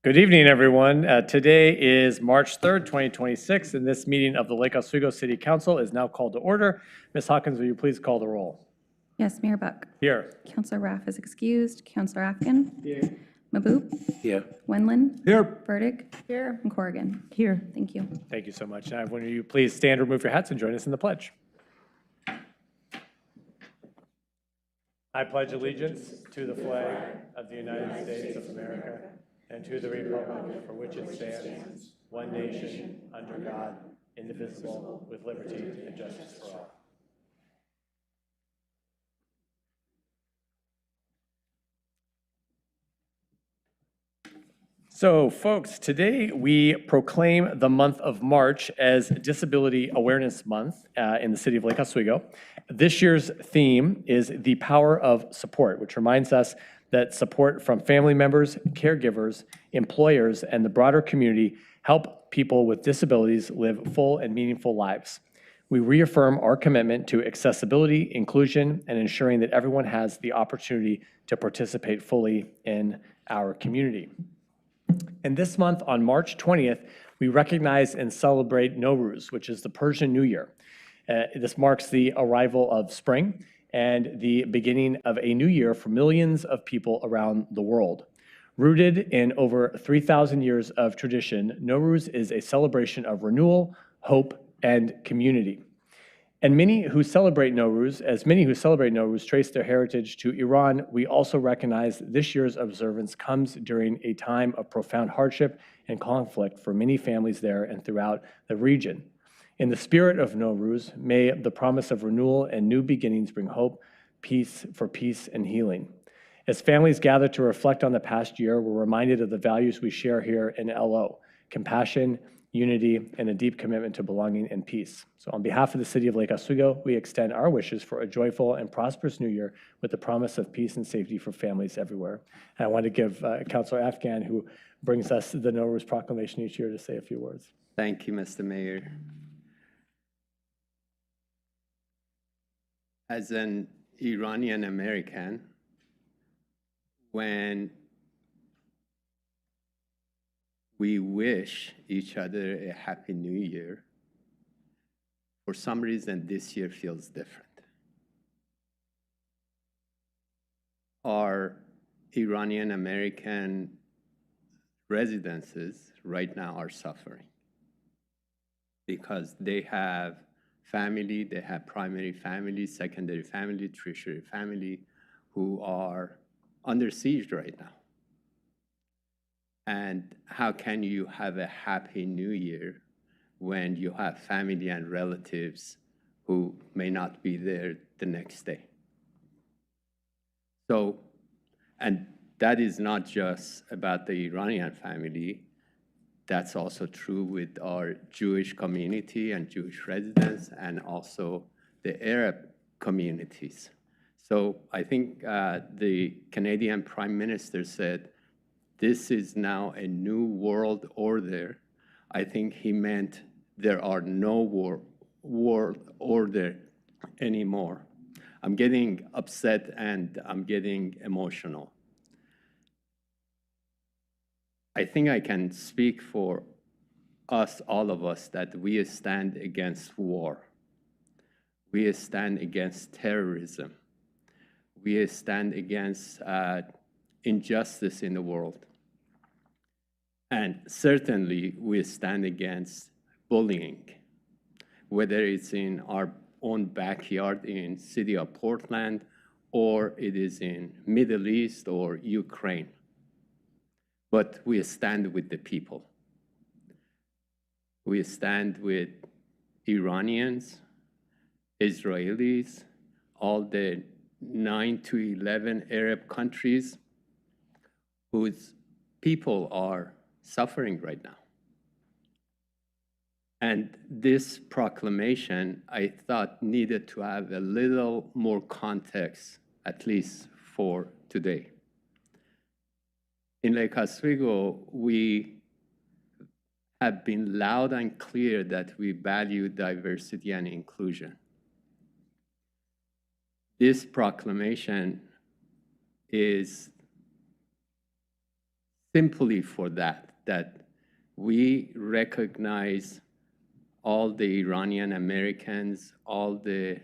Good evening, everyone. Today is March 3rd, 2026, and this meeting of the Lake Oswego City Council is now called to order. Ms. Hawkins, will you please call the roll? Yes, Mayor Buck. Here. Councilor Raff is excused. Councilor Afghan. Here. Maboop. Here. Wendland. Here. Burdick. Here. And Corrigan. Here. Thank you. Thank you so much. Now, will you please stand, remove your hats, and join us in the pledge? I pledge allegiance to the flag of the United States of America and to the republic for which it stands, one nation, under God, indivisible, with liberty and justice for all. So, folks, today we proclaim the month of March as Disability Awareness Month in the city of Lake Oswego. This year's theme is the power of support, which reminds us that support from family members, caregivers, employers, and the broader community help people with disabilities live full and meaningful lives. We reaffirm our commitment to accessibility, inclusion, and ensuring that everyone has the opportunity to participate fully in our community. And this month, on March 20th, we recognize and celebrate Nowruz, which is the Persian New Year. This marks the arrival of spring and the beginning of a new year for millions of people around the world. Rooted in over 3,000 years of tradition, Nowruz is a celebration of renewal, hope, and community. And many who celebrate Nowruz trace their heritage to Iran, we also recognize this year's observance comes during a time of profound hardship and conflict for many families there and throughout the region. In the spirit of Nowruz, may the promise of renewal and new beginnings bring hope, peace and healing. As families gather to reflect on the past year, we're reminded of the values we share here in LO: compassion, unity, and a deep commitment to belonging and peace. So on behalf of the city of Lake Oswego, we extend our wishes for a joyful and prosperous new year with the promise of peace and safety for families everywhere. And I want to give Councilor Afghan, who brings us the Nowruz proclamation each year, to say a few words. Thank you, Mr. Mayor. As an Iranian American, when we wish each other a happy new year, for some reason this year feels different. Our Iranian American residences right now are suffering because they have family, they have primary family, secondary family, tertiary family who are under siege right now. And how can you have a happy new year when you have family and relatives who may not be there the next day? So, and that is not just about the Iranian family, that's also true with our Jewish community and Jewish residents and also the Arab communities. So I think the Canadian Prime Minister said, this is now a new world order. I think he meant there are no world order anymore. I'm getting upset and I'm getting emotional. I think I can speak for us, all of us, that we stand against war. We stand against terrorism. We stand against injustice in the world. And certainly we stand against bullying, whether it's in our own backyard in city of Portland, or it is in Middle East or Ukraine. But we stand with the people. We stand with Iranians, Israelis, all the 9 to 11 Arab countries whose people are suffering right now. And this proclamation, I thought, needed to have a little more context, at least for today. In Lake Oswego, we have been loud and clear that we value diversity and inclusion. This proclamation is simply for that we recognize all the Iranian Americans, all the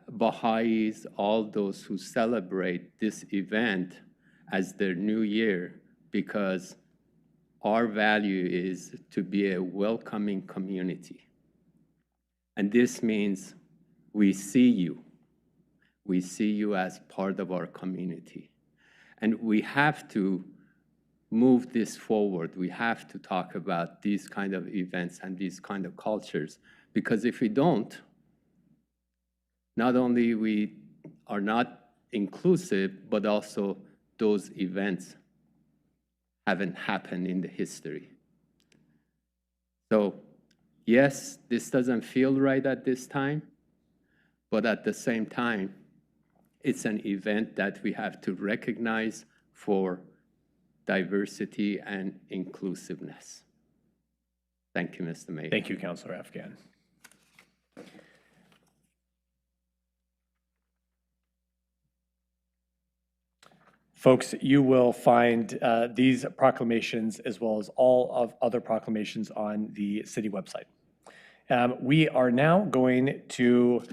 Baha'is, all those who celebrate this event as their new year, because our value is to be a welcoming community. And this means we see you. We see you as part of our community. And we have to move this forward. We have to talk about these kind of events and these kind of cultures, because if we don't, not only we are not inclusive, but also those events haven't happened in the history. So yes, this doesn't feel right at this time, but at the same time, it's an event that we have to recognize for diversity and inclusiveness. Thank you, Mr. Mayor. Thank you, Councilor Afghan. Folks, you will find these proclamations as well as all of other proclamations on the city website. We are now going to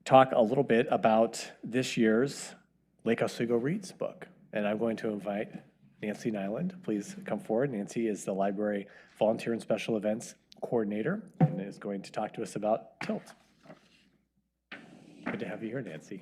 talk a little bit about this year's Lake Oswego Reads book. And I'm going to invite Nancy Nyland. Please come forward. Nancy is the Library Volunteer and Special Events Coordinator and is going to talk to us about TILT. Good to have you here, Nancy.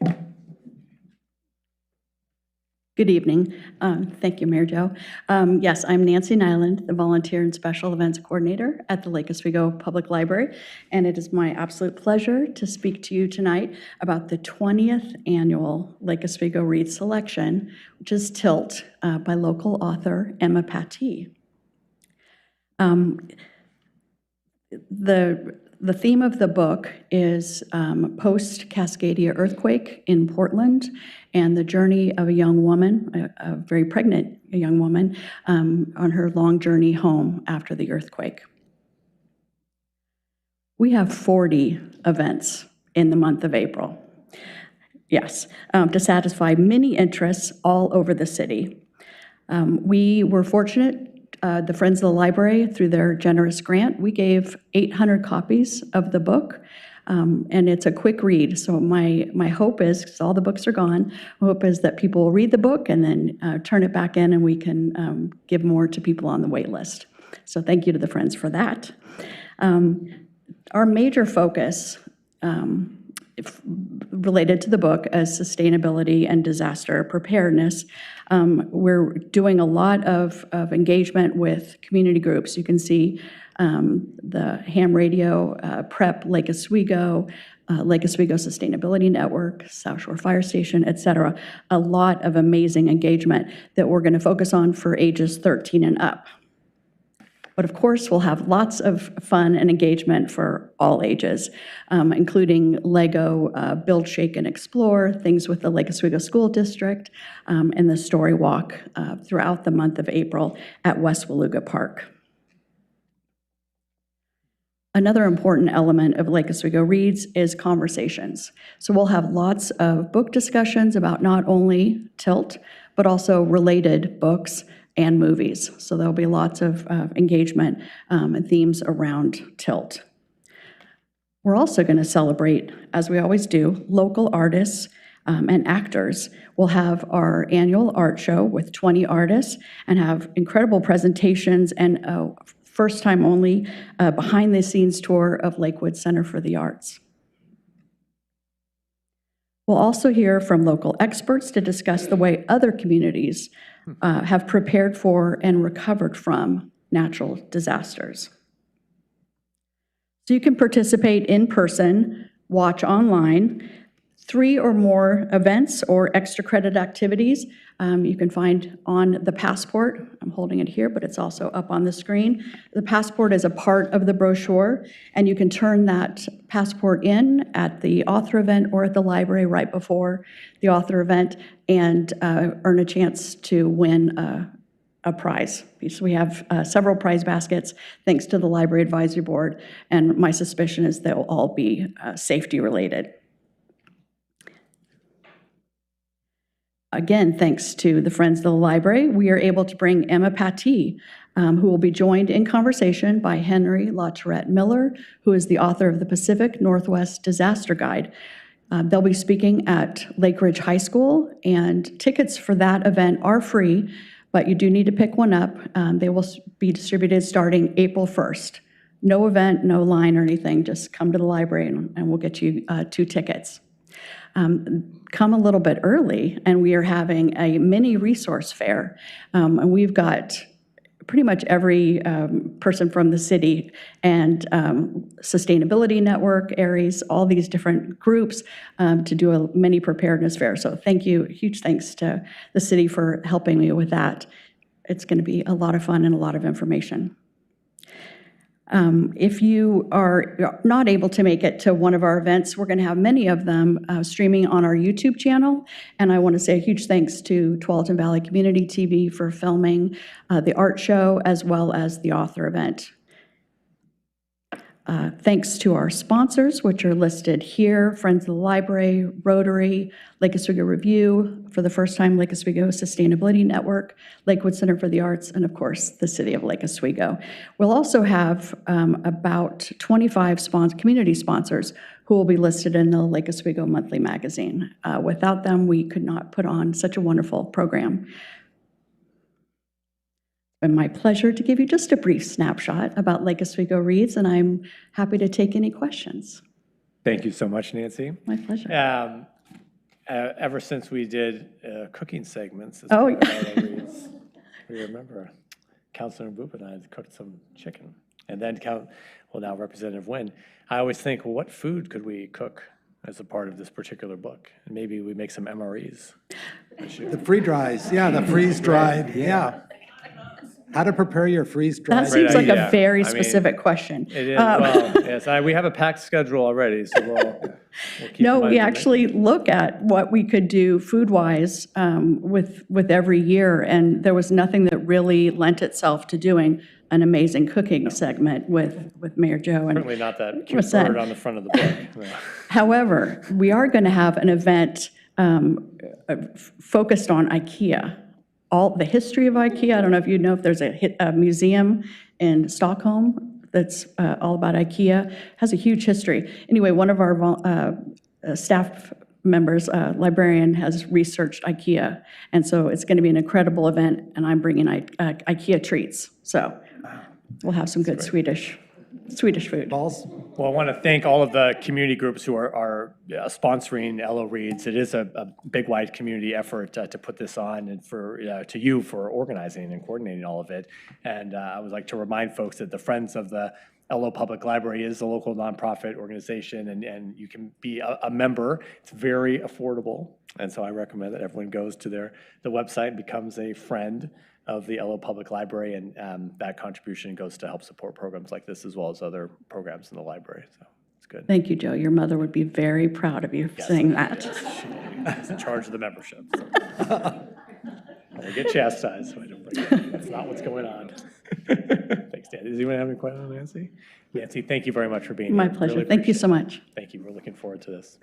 Good evening. Thank you, Mayor Joe. Yes, I'm Nancy Nyland, the Volunteer and Special Events Coordinator at the Lake Oswego Public Library, and it is my absolute pleasure to speak to you tonight about the 20th Annual Lake Oswego Reads Selection, which is TILT by local author Emma Pattee. The theme of the book is post-Cascadia earthquake in Portland and the journey of a young woman, a very pregnant young woman, on her long journey home after the earthquake. We have 40 events in the month of April. Yes, to satisfy many interests all over the city. We were fortunate, the Friends of the Library, through their generous grant, we gave 800 copies of the book, and it's a quick read. So my hope is, because all the books are gone, my hope is that people will read the book and then turn it back in, and we can give more to people on the wait list. So thank you to the Friends for that. Our major focus related to the book as sustainability and disaster preparedness. We're doing a lot of engagement with community groups. You can see the ham radio, PrEP Lake Oswego Sustainability Network, South Shore Fire Station, et cetera. A lot of amazing engagement that we're going to focus on for ages 13 and up. But of course, we'll have lots of fun and engagement for all ages, including Lego Build, Shake, and Explore, things with the Lake Oswego School District, and the Story Walk throughout the month of April at West Waluga Park. Another important element of Lake Oswego Reads is conversations. So we'll have lots of book discussions about not only TILT, but also related books and movies. So there'll be lots of engagement and themes around TILT. We're also going to celebrate, as we always do, local artists and actors. We'll have our annual art show with 20 artists and have incredible presentations and a first time only behind the scenes tour of Lakewood Center for the Arts. We'll also hear from local experts to discuss the way other communities have prepared for and recovered from natural disasters. So you can participate in person, watch online, 3 or more events or extra credit activities you can find on the passport. I'm holding it here, but it's also up on the screen. The passport is a part of the brochure, and you can turn that passport in at the author event or at the library right before the author event and earn a chance to win a prize. So we have several prize baskets thanks to the Library Advisory Board, and my suspicion is they'll all be safety related. Again, thanks to the Friends of the Library, we are able to bring Emma Pattee, who will be joined in conversation by Henry LaTourette Miller, who is the author of the Pacific Northwest Disaster Guide. They'll be speaking at Lake Ridge High School, and tickets for that event are free, but you do need to pick one up. They will be distributed starting April 1st. No event, no line or anything, just come to the library and we'll get you 2 tickets. Come a little bit early, and we are having a mini resource fair. And we've got pretty much every person from the city and Sustainability Network, ARIES, all these different groups to do a mini preparedness fair. So thank you, huge thanks to the city for helping me with that. It's going to be a lot of fun and a lot of information. If you are not able to make it to one of our events, we're going to have many of them streaming on our YouTube channel. And I want to say a huge thanks to Tualatin Valley Community TV for filming the art show as well as the author event. Thanks to our sponsors, which are listed here: Friends of the Library, Rotary, Lake Oswego Review, for the first time, Lake Oswego Sustainability Network, Lakewood Center for the Arts, and of course, the City of Lake Oswego. We'll also have about 25 community sponsors who will be listed in the Lake Oswego Monthly Magazine. Without them, we could not put on such a wonderful program. It's been my pleasure to give you just a brief snapshot about Lake Oswego Reads, and I'm happy to take any questions. Thank you so much, Nancy. My pleasure. Ever since we did cooking segments, Oh, Reads, we remember Councilor Boop and I had cooked some chicken. And then, now Representative Nguyen, I always think, well, what food could we cook as a part of this particular book? And maybe we make some MREs. The freeze-dries, yeah, the freeze-dried, yeah. How to prepare your freeze-dried. That seems like a idea. very I mean, specific question. It is, well, yes, we have a packed schedule already, so we'll keep No, in mind we to actually look at what we could do food-wise with every year, and there was nothing that really lent itself to doing an amazing cooking segment with Mayor Joe. And Certainly not that cute What's that? bird on the front of the book. No. however, we are going to have an event focused on IKEA. All the history of IKEA. I don't know if you know if there's a museum in Stockholm that's all about IKEA. Has a huge history. Anyway, one of our staff members, librarian, has researched IKEA, and so it's going to be an incredible event. And I'm bringing IKEA treats, so we'll have some good Swedish food. Balls? Well, I want to thank all of the community groups who are sponsoring LO Reads. It is a big, wide community effort to put this on, and to you for organizing and coordinating all of it. And I would like to remind folks that the Friends of the LO Public Library is a local nonprofit organization, and you can be a member. It's very affordable, and so I recommend that everyone goes to the website and becomes a friend of the LO Public Library, and that contribution goes to help support programs like this as well as other programs in the library. So it's good. Thank you, Joe. Your mother would be very proud of you for saying that. She's in charge of the membership. So. I get chastised, so I don't bring it up. That's not what's going on. Thanks, Dan. Does anyone have any questions on Nancy? Nancy, thank you very much for being My here. pleasure. Really Thank you appreciate so much. it. Thank you. We're looking forward to this.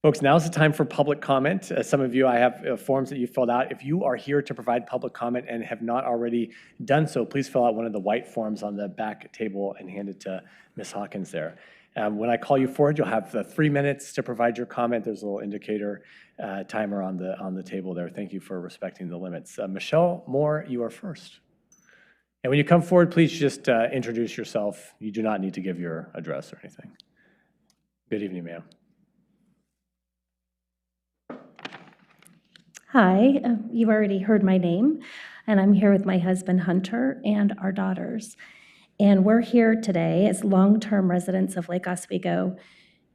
Folks, now's the time for public comment. Some of you, I have forms that you filled out. If you are here to provide public comment and have not already done so, please fill out one of the white forms on the back table and hand it to Ms. Hawkins there. When I call you forward, you'll have 3 minutes to provide your comment. There's a little indicator timer on the table there. Thank you for respecting the limits. Michelle Moore, you are first. And when you come forward, please just introduce yourself. You do not need to give your address or anything. Good evening, ma'am. Hi, you've already heard my name, and I'm here with my husband Hunter and our daughters. And we're here today as long-term residents of Lake Oswego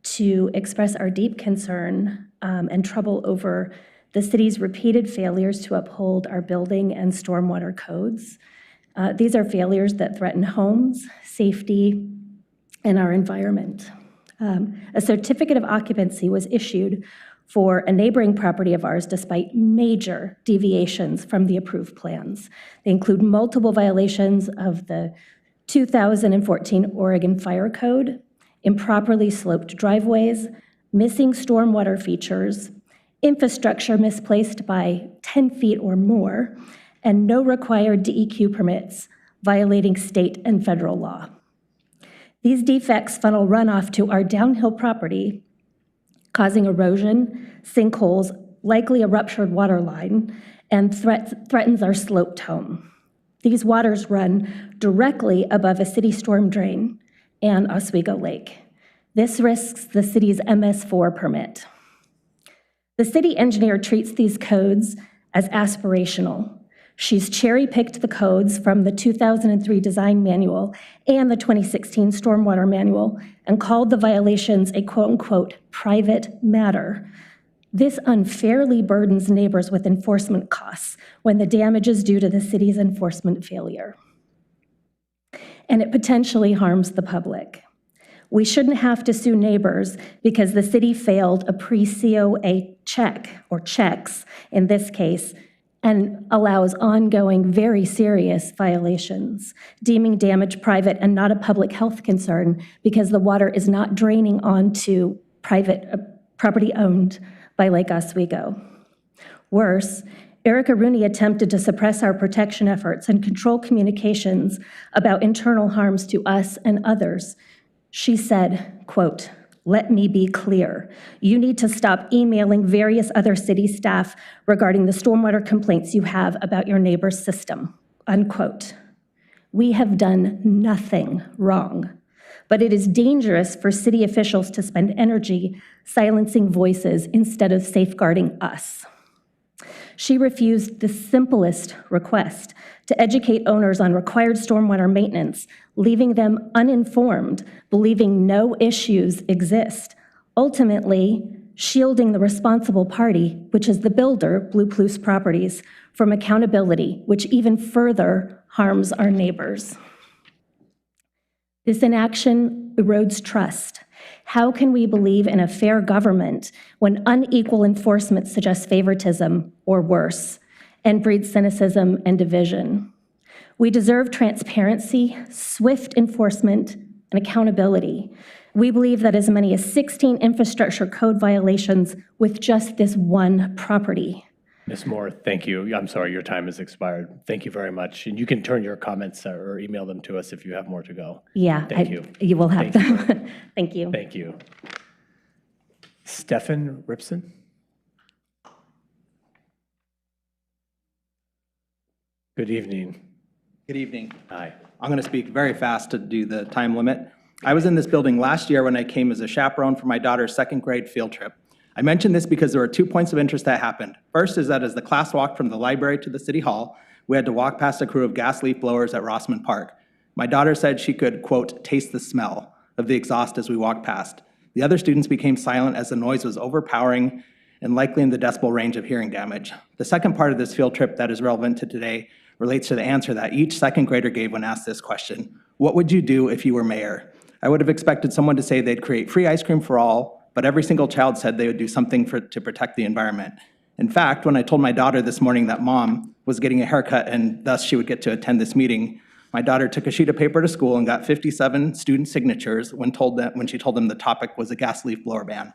to express our deep concern and trouble over the city's repeated failures to uphold our building and stormwater codes. These are failures that threaten homes, safety, and our environment. A certificate of occupancy was issued for a neighboring property of ours despite major deviations from the approved plans. They include multiple violations of the 2014 Oregon Fire Code, improperly sloped driveways, missing stormwater features, infrastructure misplaced by 10 feet or more, and no required DEQ permits, violating state and federal law. These defects funnel runoff to our downhill property, causing erosion, sinkholes, likely a ruptured water line, and threatens our sloped home. These waters run directly above a city storm drain and Oswego Lake. This risks the city's MS4 permit. The city engineer treats these codes as aspirational. She's cherry-picked the codes from the 2003 design manual and the 2016 stormwater manual and called the violations a quote-unquote private matter. This unfairly burdens neighbors with enforcement costs when the damage is due to the city's enforcement failure. And it potentially harms the public. We shouldn't have to sue neighbors because the city failed a pre-COA check, or checks in this case, and allows ongoing, very serious violations, deeming damage private and not a public health concern because the water is not draining onto private property owned by Lake Oswego. Worse, Erica Rooney attempted to suppress our protection efforts and control communications about internal harms to us and others. She said, quote, "Let me be clear. You need to stop emailing various other city staff regarding the stormwater complaints you have about your neighbor's system," unquote. We have done nothing wrong, but it is dangerous for city officials to spend energy silencing voices instead of safeguarding us. She refused the simplest request to educate owners on required stormwater maintenance, leaving them uninformed, believing no issues exist, ultimately shielding the responsible party, which is the builder, Blue Plus Properties, from accountability, which even further harms our neighbors. This inaction erodes trust. How can we believe in a fair government when unequal enforcement suggests favoritism, or worse, and breeds cynicism and division? We deserve transparency, swift enforcement, and accountability. We believe that as many as 16 infrastructure code violations with just this one property. Ms. Moore, thank you. I'm sorry, your time has expired. Thank you very much. And you can turn your comments or email them to us if you have more to go. Yeah, Thank you. You will have Thank you. them. Thank you. Thank you. Stefan Ripson? Good evening. Good evening. Hi. I'm going to speak very fast to do the time limit. I was in this building last year when I came as a chaperone for my daughter's second grade field trip. I mention this because there were 2 points of interest that happened. First is that as the class walked from the library to the city hall, we had to walk past a crew of gas leaf blowers at Rossman Park. My daughter said she could, quote, taste the smell of the exhaust as we walked past. The other students became silent as the noise was overpowering and likely in the decibel range of hearing damage. The second part of this field trip that is relevant to today relates to the answer that each second grader gave when asked this question. What would you do if you were mayor? I would have expected someone to say they'd create free ice cream for all, but every single child said they would do something to protect the environment. In fact, when I told my daughter this morning that mom was getting a haircut and thus she would get to attend this meeting, my daughter took a sheet of paper to school and got 57 student signatures when she told them the topic was a gas leaf blower ban.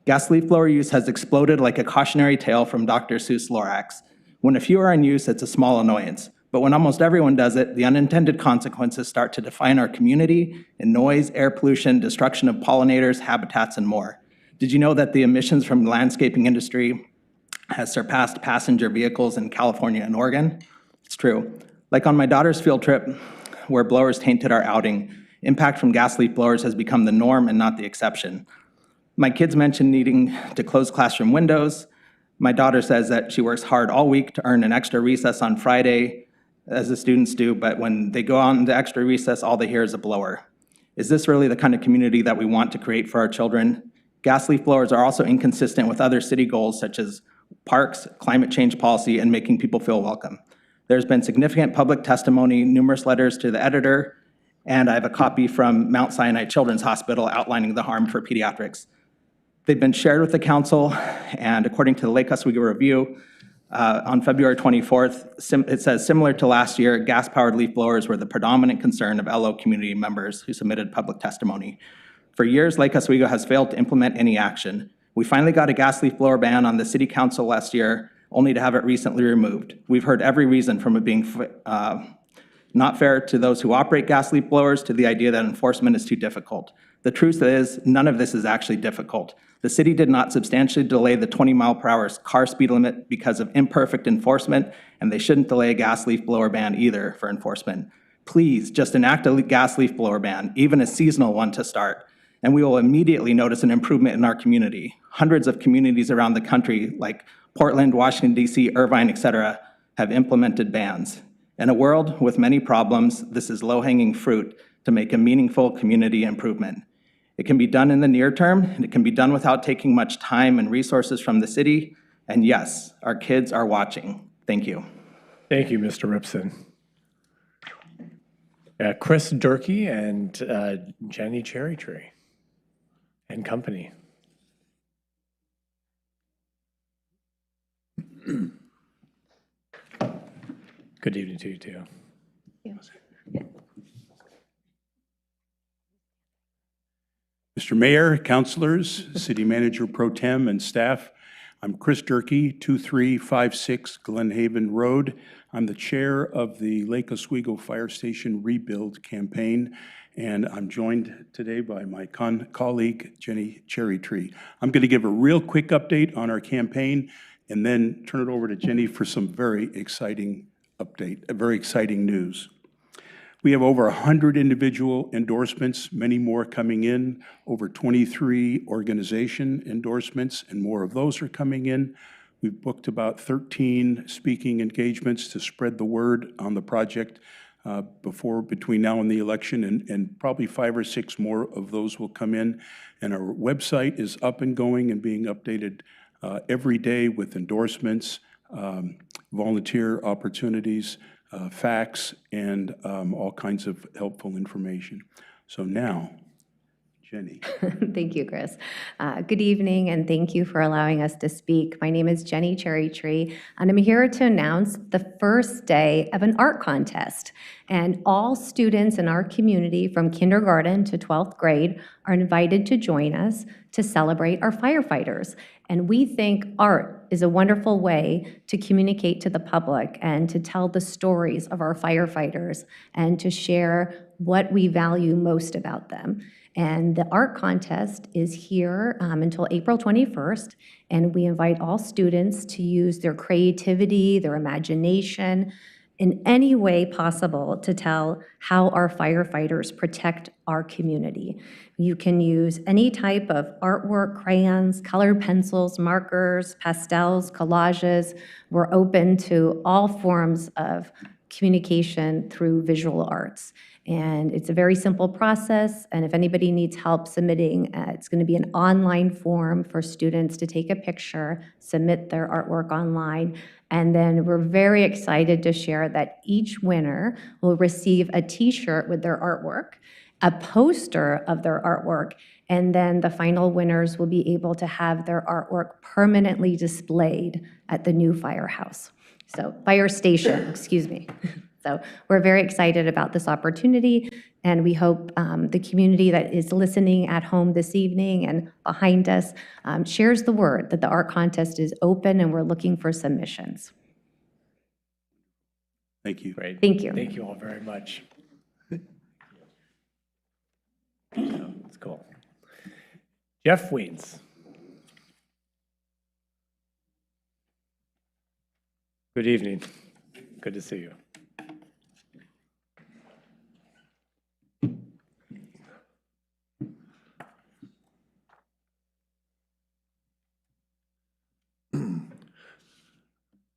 Gas leaf blower use has exploded like a cautionary tale from Dr. Seuss Lorax. When a few are in use, it's a small annoyance. But when almost everyone does it, the unintended consequences start to define our community in noise, air pollution, destruction of pollinators, habitats, and more. Did you know that the emissions from the landscaping industry has surpassed passenger vehicles in California and Oregon? It's true. Like on my daughter's field trip, where blowers tainted our outing, impact from gas leaf blowers has become the norm and not the exception. My kids mentioned needing to close classroom windows. My daughter says that she works hard all week to earn an extra recess on Friday, as the students do, but when they go on to extra recess, all they hear is a blower. Is this really the kind of community that we want to create for our children? Gas leaf blowers are also inconsistent with other city goals such as parks, climate change policy, and making people feel welcome. There's been significant public testimony, numerous letters to the editor, and I have a copy from Mount Sinai Children's Hospital outlining the harm for pediatrics. They've been shared with the council, and according to the Lake Oswego Review, on February 24th, it says, similar to last year, gas-powered leaf blowers were the predominant concern of LO community members who submitted public testimony. For years, Lake Oswego has failed to implement any action. We finally got a gas leaf blower ban on the city council last year, only to have it recently removed. We've heard every reason from it being not fair to those who operate gas leaf blowers to the idea that enforcement is too difficult. The truth is, none of this is actually difficult. The city did not substantially delay the 20-mile-per-hour car speed limit because of imperfect enforcement, and they shouldn't delay a gas leaf blower ban either for enforcement. Please, just enact a gas leaf blower ban, even a seasonal one to start, and we will immediately notice an improvement in our community. Hundreds of communities around the country, like Portland, Washington, D.C., Irvine, etc., have implemented bans. In a world with many problems, this is low-hanging fruit to make a meaningful community improvement. It can be done in the near term, and it can be done without taking much time and resources from the city. And yes, our kids are watching. Thank you. Thank you, Mr. Ripson. Chris Durkee and Jenny Cherrytree and company. Good evening to you, too. Mr. Mayor, councilors, city manager pro tem, and staff, I'm Chris Durkee, 2356 Glen Haven Road. I'm the chair of the Lake Oswego Fire Station Rebuild Campaign, and I'm joined today by my colleague, Jenny Cherrytree. I'm going to give a real quick update on our campaign and then turn it over to Jenny for some very exciting news. We have over 100 individual endorsements, many more coming in, over 23 organization endorsements, and more of those are coming in. We've booked about 13 speaking engagements to spread the word on the project between now and the election, and probably 5 or 6 more of those will come in. And our website is up and going and being updated every day with endorsements, volunteer opportunities, facts, and all kinds of helpful information. So now, Jenny. Thank you, Chris. Good evening, and thank you for allowing us to speak. My name is Jenny Cherrytree, and I'm here to announce the first day of an art contest. And all students in our community from kindergarten to 12th grade are invited to join us to celebrate our firefighters. And we think art is a wonderful way to communicate to the public and to tell the stories of our firefighters and to share what we value most about them. And the art contest is here until April 21st, and we invite all students to use their creativity, their imagination, in any way possible to tell how our firefighters protect our community. You can use any type of artwork, crayons, colored pencils, markers, pastels, collages. We're open to all forms of communication through visual arts. And it's a very simple process, and if anybody needs help submitting, it's going to be an online form for students to take a picture, submit their artwork online, and then we're very excited to share that each winner will receive a t-shirt with their artwork, a poster of their artwork, and then the final winners will be able to have their artwork permanently displayed at the new firehouse. So, fire station, excuse me. So we're very excited about this opportunity, and we hope the community that is listening at home this evening and behind us shares the word that the art contest is open and we're looking for submissions. Thank you. Great. Thank you. Thank you all very much. That's cool. Jeff Weens. Good evening. Good to see you.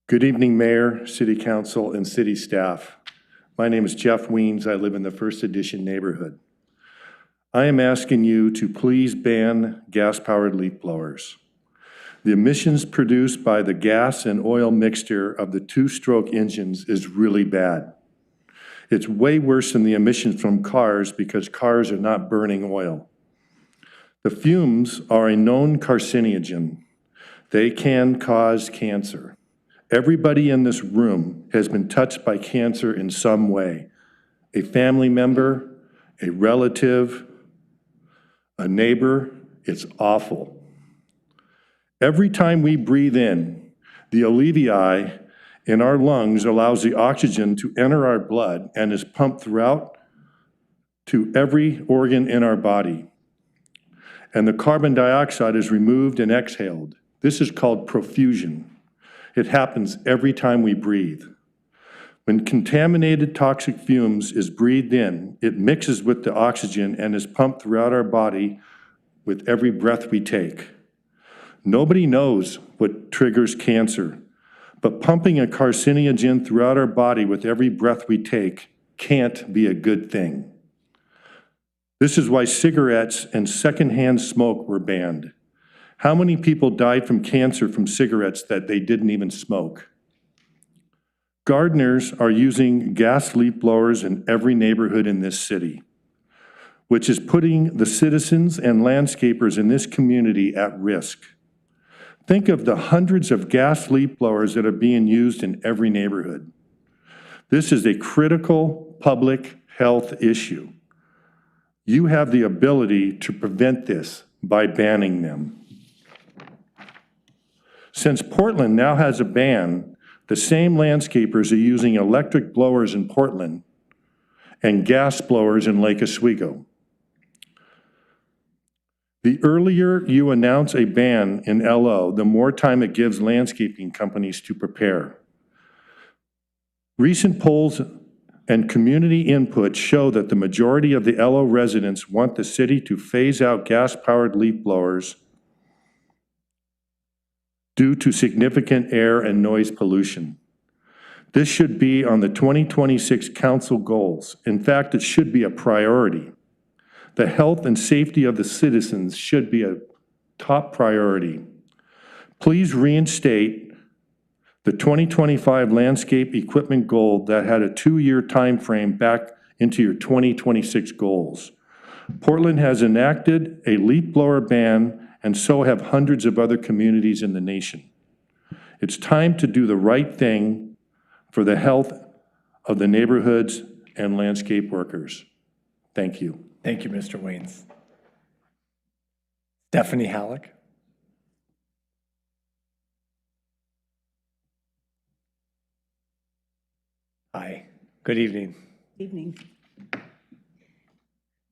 Good evening, Mayor, City Council, and City staff. My name is Jeff Weens. I live in the First Edition neighborhood. I am asking you to please ban gas-powered leaf blowers. The emissions produced by the gas and oil mixture of the two-stroke engines is really bad. It's way worse than the emissions from cars because cars are not burning oil. The fumes are a known carcinogen. They can cause cancer. Everybody in this room has been touched by cancer in some way. A family member, a relative, a neighbor. It's awful. Every time we breathe in, the alveoli in our lungs allows the oxygen to enter our blood and is pumped throughout to every organ in our body. And the carbon dioxide is removed and exhaled. This is called profusion. It happens every time we breathe. When contaminated toxic fumes is breathed in, it mixes with the oxygen and is pumped throughout our body with every breath we take. Nobody knows what triggers cancer, but pumping a carcinogen throughout our body with every breath we take can't be a good thing. This is why cigarettes and secondhand smoke were banned. How many people died from cancer from cigarettes that they didn't even smoke? Gardeners are using gas leaf blowers in every neighborhood in this city, which is putting the citizens and landscapers in this community at risk. Think of the hundreds of gas leaf blowers that are being used in every neighborhood. This is a critical public health issue. You have the ability to prevent this by banning them. Since Portland now has a ban, the same landscapers are using electric blowers in Portland and gas blowers in Lake Oswego. The earlier you announce a ban in LO, the more time it gives landscaping companies to prepare. Recent polls and community input show that the majority of the LO residents want the city to phase out gas-powered leaf blowers due to significant air and noise pollution. This should be on the 2026 council goals. In fact, it should be a priority. The health and safety of the citizens should be a top priority. Please reinstate the 2025 landscape equipment goal that had a 2-year time frame back into your 2026 goals. Portland has enacted a leaf blower ban, and so have hundreds of other communities in the nation. It's time to do the right thing for the health of the neighborhoods and landscape workers. Thank you. Thank you, Mr. Weens. Stephanie Halleck. Hi, good evening. Evening.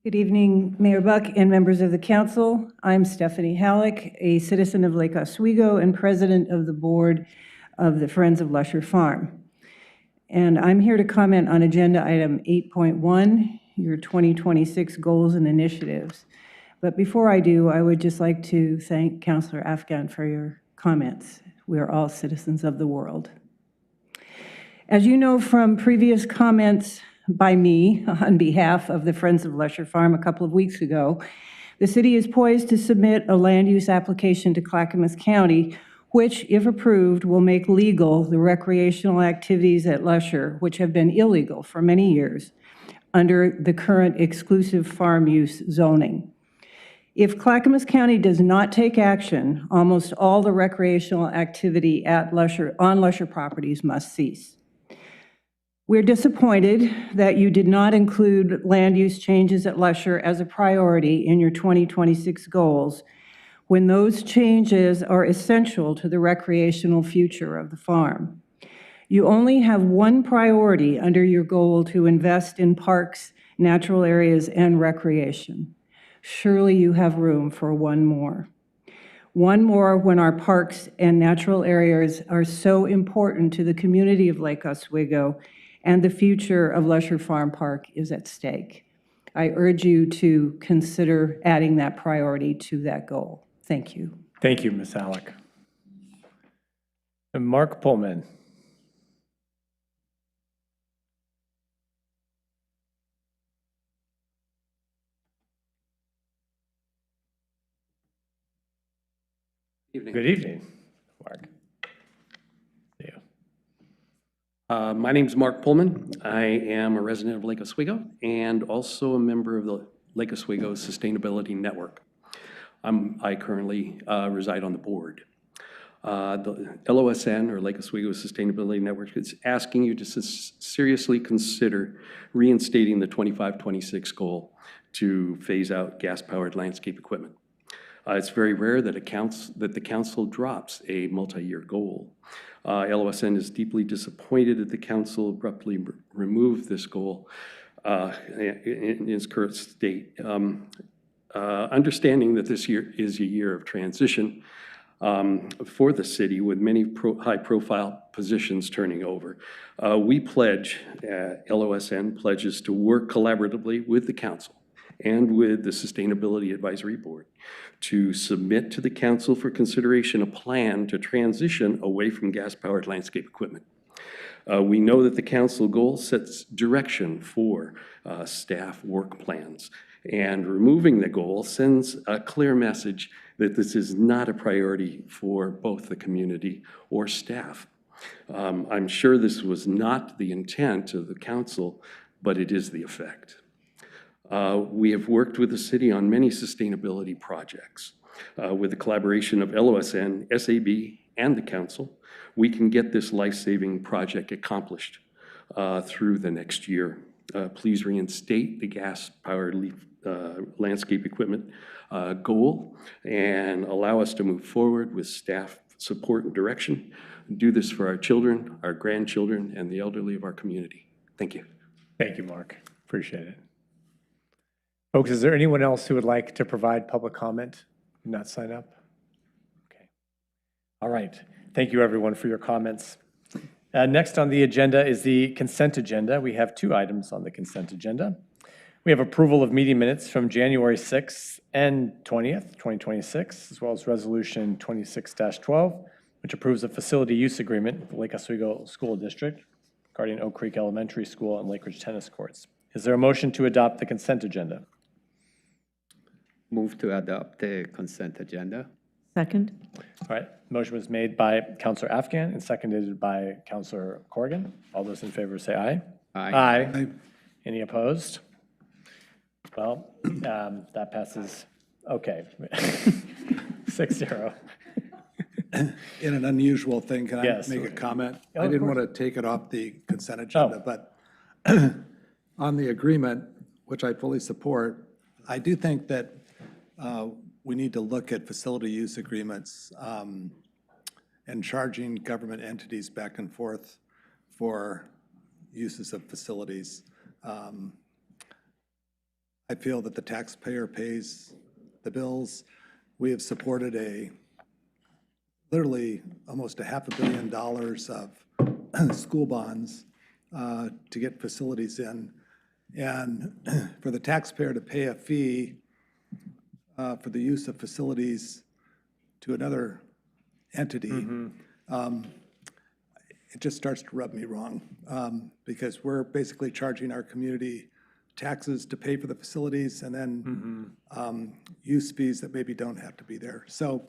Good evening, Mayor Buck and members of the council. I'm Stephanie Halleck, a citizen of Lake Oswego and president of the board of the Friends of Lusher Farm. And I'm here to comment on agenda item 8.1, your 2026 goals and initiatives. But before I do, I would just like to thank Councilor Afghan for your comments. We are all citizens of the world. As you know from previous comments by me on behalf of the Friends of Lusher Farm a couple of weeks ago, the city is poised to submit a land use application to Clackamas County, which, if approved, will make legal the recreational activities at Lusher, which have been illegal for many years under the current exclusive farm use zoning. If Clackamas County does not take action, almost all the recreational activity at Lusher, on Lusher properties must cease. We're disappointed that you did not include land use changes at Lusher as a priority in your 2026 goals, when those changes are essential to the recreational future of the farm. You only have one priority under your goal to invest in parks, natural areas, and recreation. Surely you have room for one more. One more when our parks and natural areas are so important to the community of Lake Oswego and the future of Lusher Farm Park is at stake. I urge you to consider adding that priority to that goal. Thank you. Thank you, Ms. Halleck. And Mark Pullman. Evening. Good evening, Mark. My name is Mark Pullman. I am a resident of Lake Oswego and also a member of the Lake Oswego Sustainability Network. I currently reside on the board. The LOSN, or Lake Oswego Sustainability Network, is asking you to seriously consider reinstating the 25-26 goal to phase out gas-powered landscape equipment. It's very rare that the council drops a multi-year goal. LOSN is deeply disappointed that the council abruptly removed this goal in its current state. Understanding that this year is a year of transition for the city with many high-profile positions turning over, we pledge, LOSN pledges to work collaboratively with the council and with the Sustainability Advisory Board to submit to the council for consideration a plan to transition away from gas-powered landscape equipment. We know that the council goal sets direction for staff work plans, and removing the goal sends a clear message that this is not a priority for both the community or staff. I'm sure this was not the intent of the council, but it is the effect. We have worked with the city on many sustainability projects. With the collaboration of LOSN, SAB, and the council, we can get this life-saving project accomplished through the next year. Please reinstate the gas-powered landscape equipment goal and allow us to move forward with staff support and direction. Do this for our children, our grandchildren, and the elderly of our community. Thank you. Thank you, Mark. Appreciate it. Folks, is there anyone else who would like to provide public comment and not sign up? Okay. All right. Thank you, everyone, for your comments. Next on the agenda is the consent agenda. We have 2 items on the consent agenda. We have approval of meeting minutes from January 6th and 20th, 2026, as well as Resolution 26-12, which approves a facility use agreement with the Lake Oswego School District regarding Oak Creek Elementary School and Lake Ridge Tennis Courts. Is there a motion to adopt the consent agenda? Move to adopt the consent agenda. Second. All right, motion was made by Councilor Afghan and seconded by Councilor Corrigan. All those in favor say aye. Aye. Aye. Any opposed? Well, that passes, okay. 6-0. In an unusual thing, can I Yes. make a comment? Oh, I of didn't course. want to take it off the consent agenda, Oh. but on the agreement, which I fully support, I do think that we need to look at facility use agreements and charging government entities back and forth for uses of facilities. I feel that the taxpayer pays the bills. We have supported literally almost $500 million of school bonds to get facilities in. And for the taxpayer to pay a fee for the use of facilities to another entity, it just starts to rub me wrong, because we're basically charging our community taxes to pay for the facilities and then use fees that maybe don't have to be there. So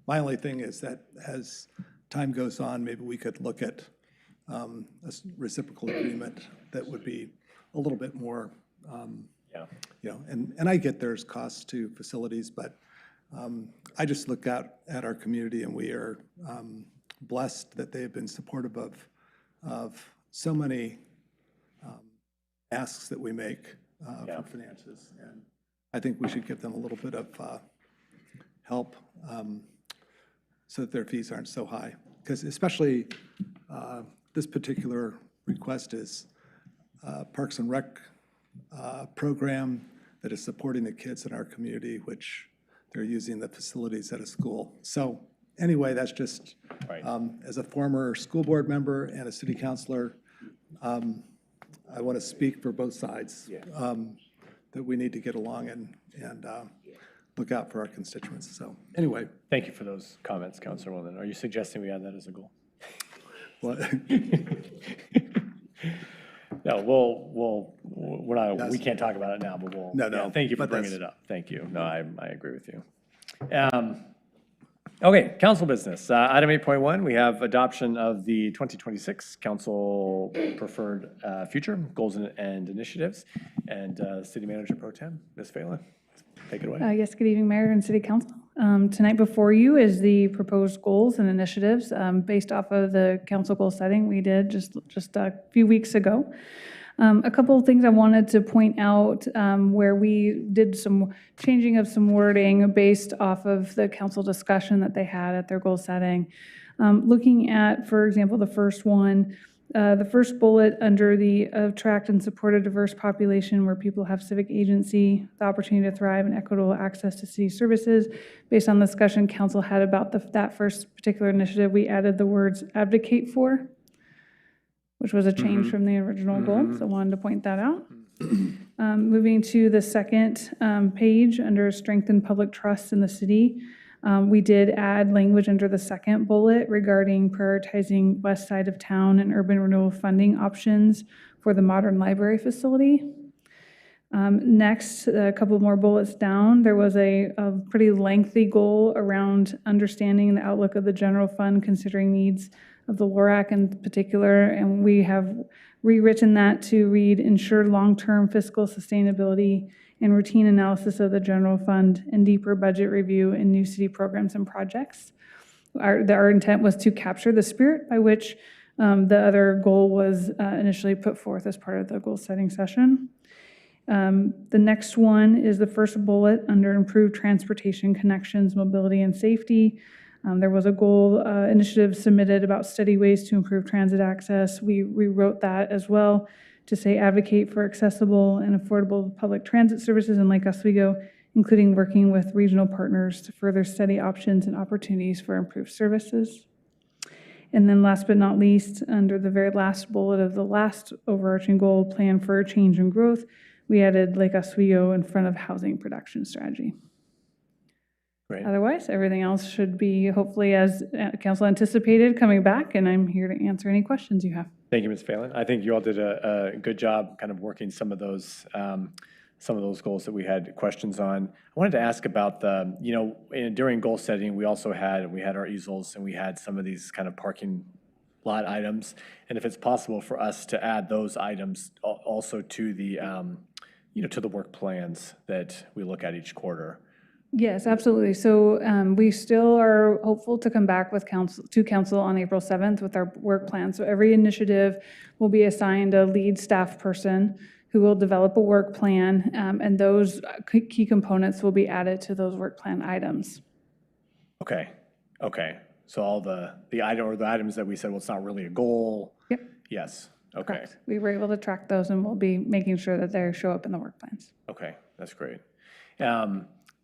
my only thing is that as time goes on, maybe we could look at a reciprocal agreement that would be a little bit more, you know, and I get there's costs to facilities, but I just look out at our community and we are blessed that they have been supportive of so many asks that we make for finances. And I think we should give them a little bit of help so that their fees aren't so high. Because especially this particular request is Parks and Rec program that is supporting the kids in our community, which they're using the facilities at a school. So anyway, that's just, as a former school board member and a city councilor, I want to speak for both sides, that we need to get along and look out for our constituents. So anyway. Thank you for those comments, Councilor Wilden. Are you suggesting we add that as a goal? What? No, we're not, we can't talk about it now, but we'll. No, yeah, thank you for but bringing that's- it up. Thank you. No, I agree with you. Okay, council business. Item 8.1, we have adoption of the 2026 council preferred future goals and initiatives. And City Manager Pro Tem, Ms. Phelan, take it away. Yes, good evening, Mayor and City Council. Tonight before you is the proposed goals and initiatives based off of the council goal setting we did just a few weeks ago. A couple of things I wanted to point out where we did some changing of some wording based off of the council discussion that they had at their goal setting. Looking at, for example, the first one, the first bullet under the attract and support a diverse population where people have civic agency, the opportunity to thrive, and equitable access to city services. Based on the discussion council had about that first particular initiative, we added the words advocate for, which was a change from the original goal, so wanted to point that out. Moving to the second page under strengthen public trust in the city, we did add language under the second bullet regarding prioritizing west side of town and urban renewal funding options for the modern library facility. Next, a couple more bullets down, there was a pretty lengthy goal around understanding the outlook of the general fund, considering needs of the LORAC in particular, and we have rewritten that to read ensure long-term fiscal sustainability and routine analysis of the general fund and deeper budget review in new city programs and projects. Our intent was to capture the spirit by which the other goal was initially put forth as part of the goal setting session. The next one is the first bullet under improved transportation connections, mobility, and safety. There was a goal initiative submitted about steady ways to improve transit access. We rewrote that as well to say advocate for accessible and affordable public transit services in Lake Oswego, including working with regional partners to further study options and opportunities for improved services. And then last but not least, under the very last bullet of the last overarching goal, plan for change and growth, we added Lake Oswego in front of housing production strategy. Great. Otherwise, everything else should be hopefully as council anticipated coming back, and I'm here to answer any questions you have. Thank you, Ms. Phelan. I think you all did a good job kind of working some of those goals that we had questions on. I wanted to ask about the, during goal setting, we had our easels and we had some of these kind of parking lot items. And if it's possible for us to add those items also to the, to the work plans that we look at each quarter. Yes, absolutely. So we still are hopeful to come back with council on April 7th with our work plan. So every initiative will be assigned a lead staff person who will develop a work plan, and those key components will be added to those work plan items. Okay. So all the items that we said, well, it's not really a goal. Yep. Yes. Okay. Correct. We were able to track those, and we'll be making sure that they show up in the work plans. Okay, that's great.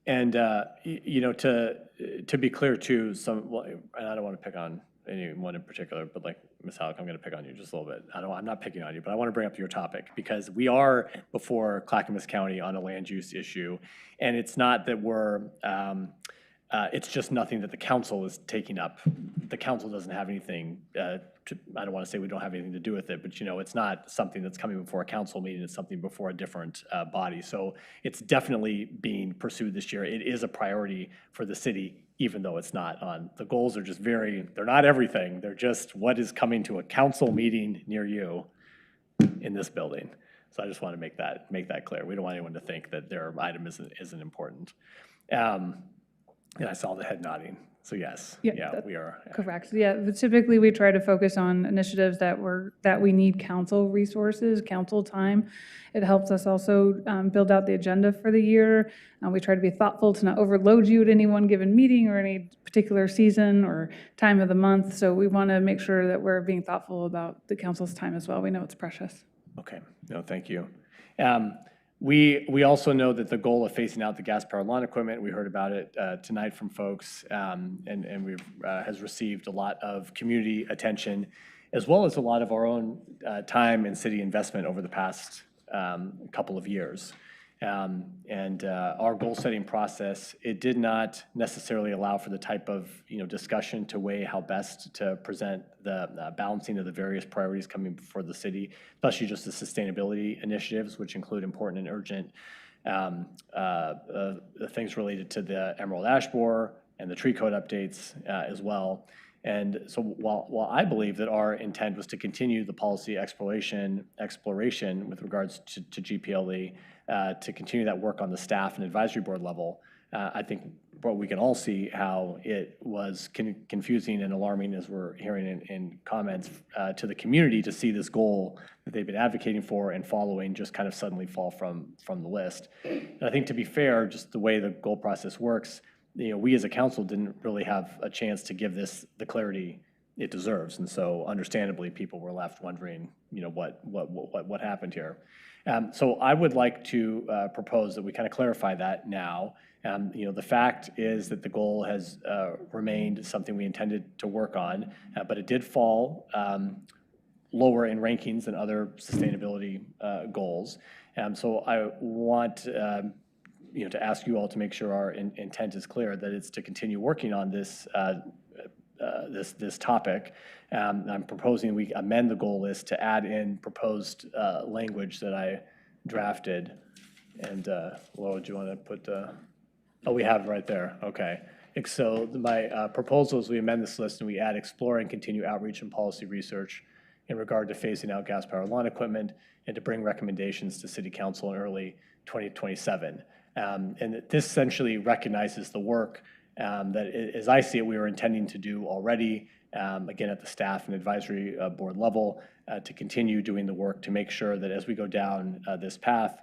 And to be clear too, and I don't want to pick on anyone in particular, but like Ms. Halleck, I'm going to pick on you just a little bit. I'm not picking on you, but I want to bring up your topic because we are before Clackamas County on a land use issue, and it's not that we're. It's just nothing that the council is taking up. The council doesn't have anything. I don't want to say we don't have anything to do with it, but it's not something that's coming before a council meeting. It's something before a different body. So it's definitely being pursued this year. It is a priority for the city, even though it's not on. The goals are just they're not everything. They're just what is coming to a council meeting near you in this building. So I just want to make that clear. We don't want anyone to think that their item isn't important. And I saw the head nodding. So yes, yeah, we are. Correct. Yeah, but typically we try to focus on initiatives that we need council resources, council time. It helps us also build out the agenda for the year. We try to be thoughtful to not overload you at any one given meeting or any particular season or time of the month. So we want to make sure that we're being thoughtful about the council's time as well. We know it's precious. Okay. No, thank you. We also know that the goal of phasing out the gas-powered lawn equipment, we heard about it tonight from folks, and we've has received a lot of community attention, as well as a lot of our own time and city investment over the past couple of years. Our goal-setting process, it did not necessarily allow for the type of discussion to weigh how best to present the balancing of the various priorities coming before the city, especially just the sustainability initiatives, which include important and urgent the things related to the emerald ash borer and the tree code updates as well. And so while I believe that our intent was to continue the policy exploration with regards to GPLE, to continue that work on the staff and advisory board level, I think but we can all see how it was confusing and alarming, as we're hearing in comments, to the community to see this goal that they've been advocating for and following just kind of suddenly fall from the list. And I think, to be fair, just the way the goal process works, we as a council didn't really have a chance to give this the clarity it deserves. And so understandably, people were left wondering, what happened here. So I would like to propose that we kind of clarify that now. The fact is that the goal has remained something we intended to work on, but it did fall lower in rankings than other sustainability goals. So I want to ask you all to make sure our intent is clear, that it's to continue working on this this topic. I'm proposing we amend the goal list to add in proposed language that I drafted. And Laura, do you want to put? Oh, we have it right there. Okay. So my proposal is we amend this list and we add explore and continue outreach and policy research in regard to phasing out gas-powered lawn equipment, and to bring recommendations to City Council in early 2027. And this essentially recognizes the work that, as I see it, we were intending to do already, again, at the staff and advisory board level, to continue doing the work to make sure that as we go down this path,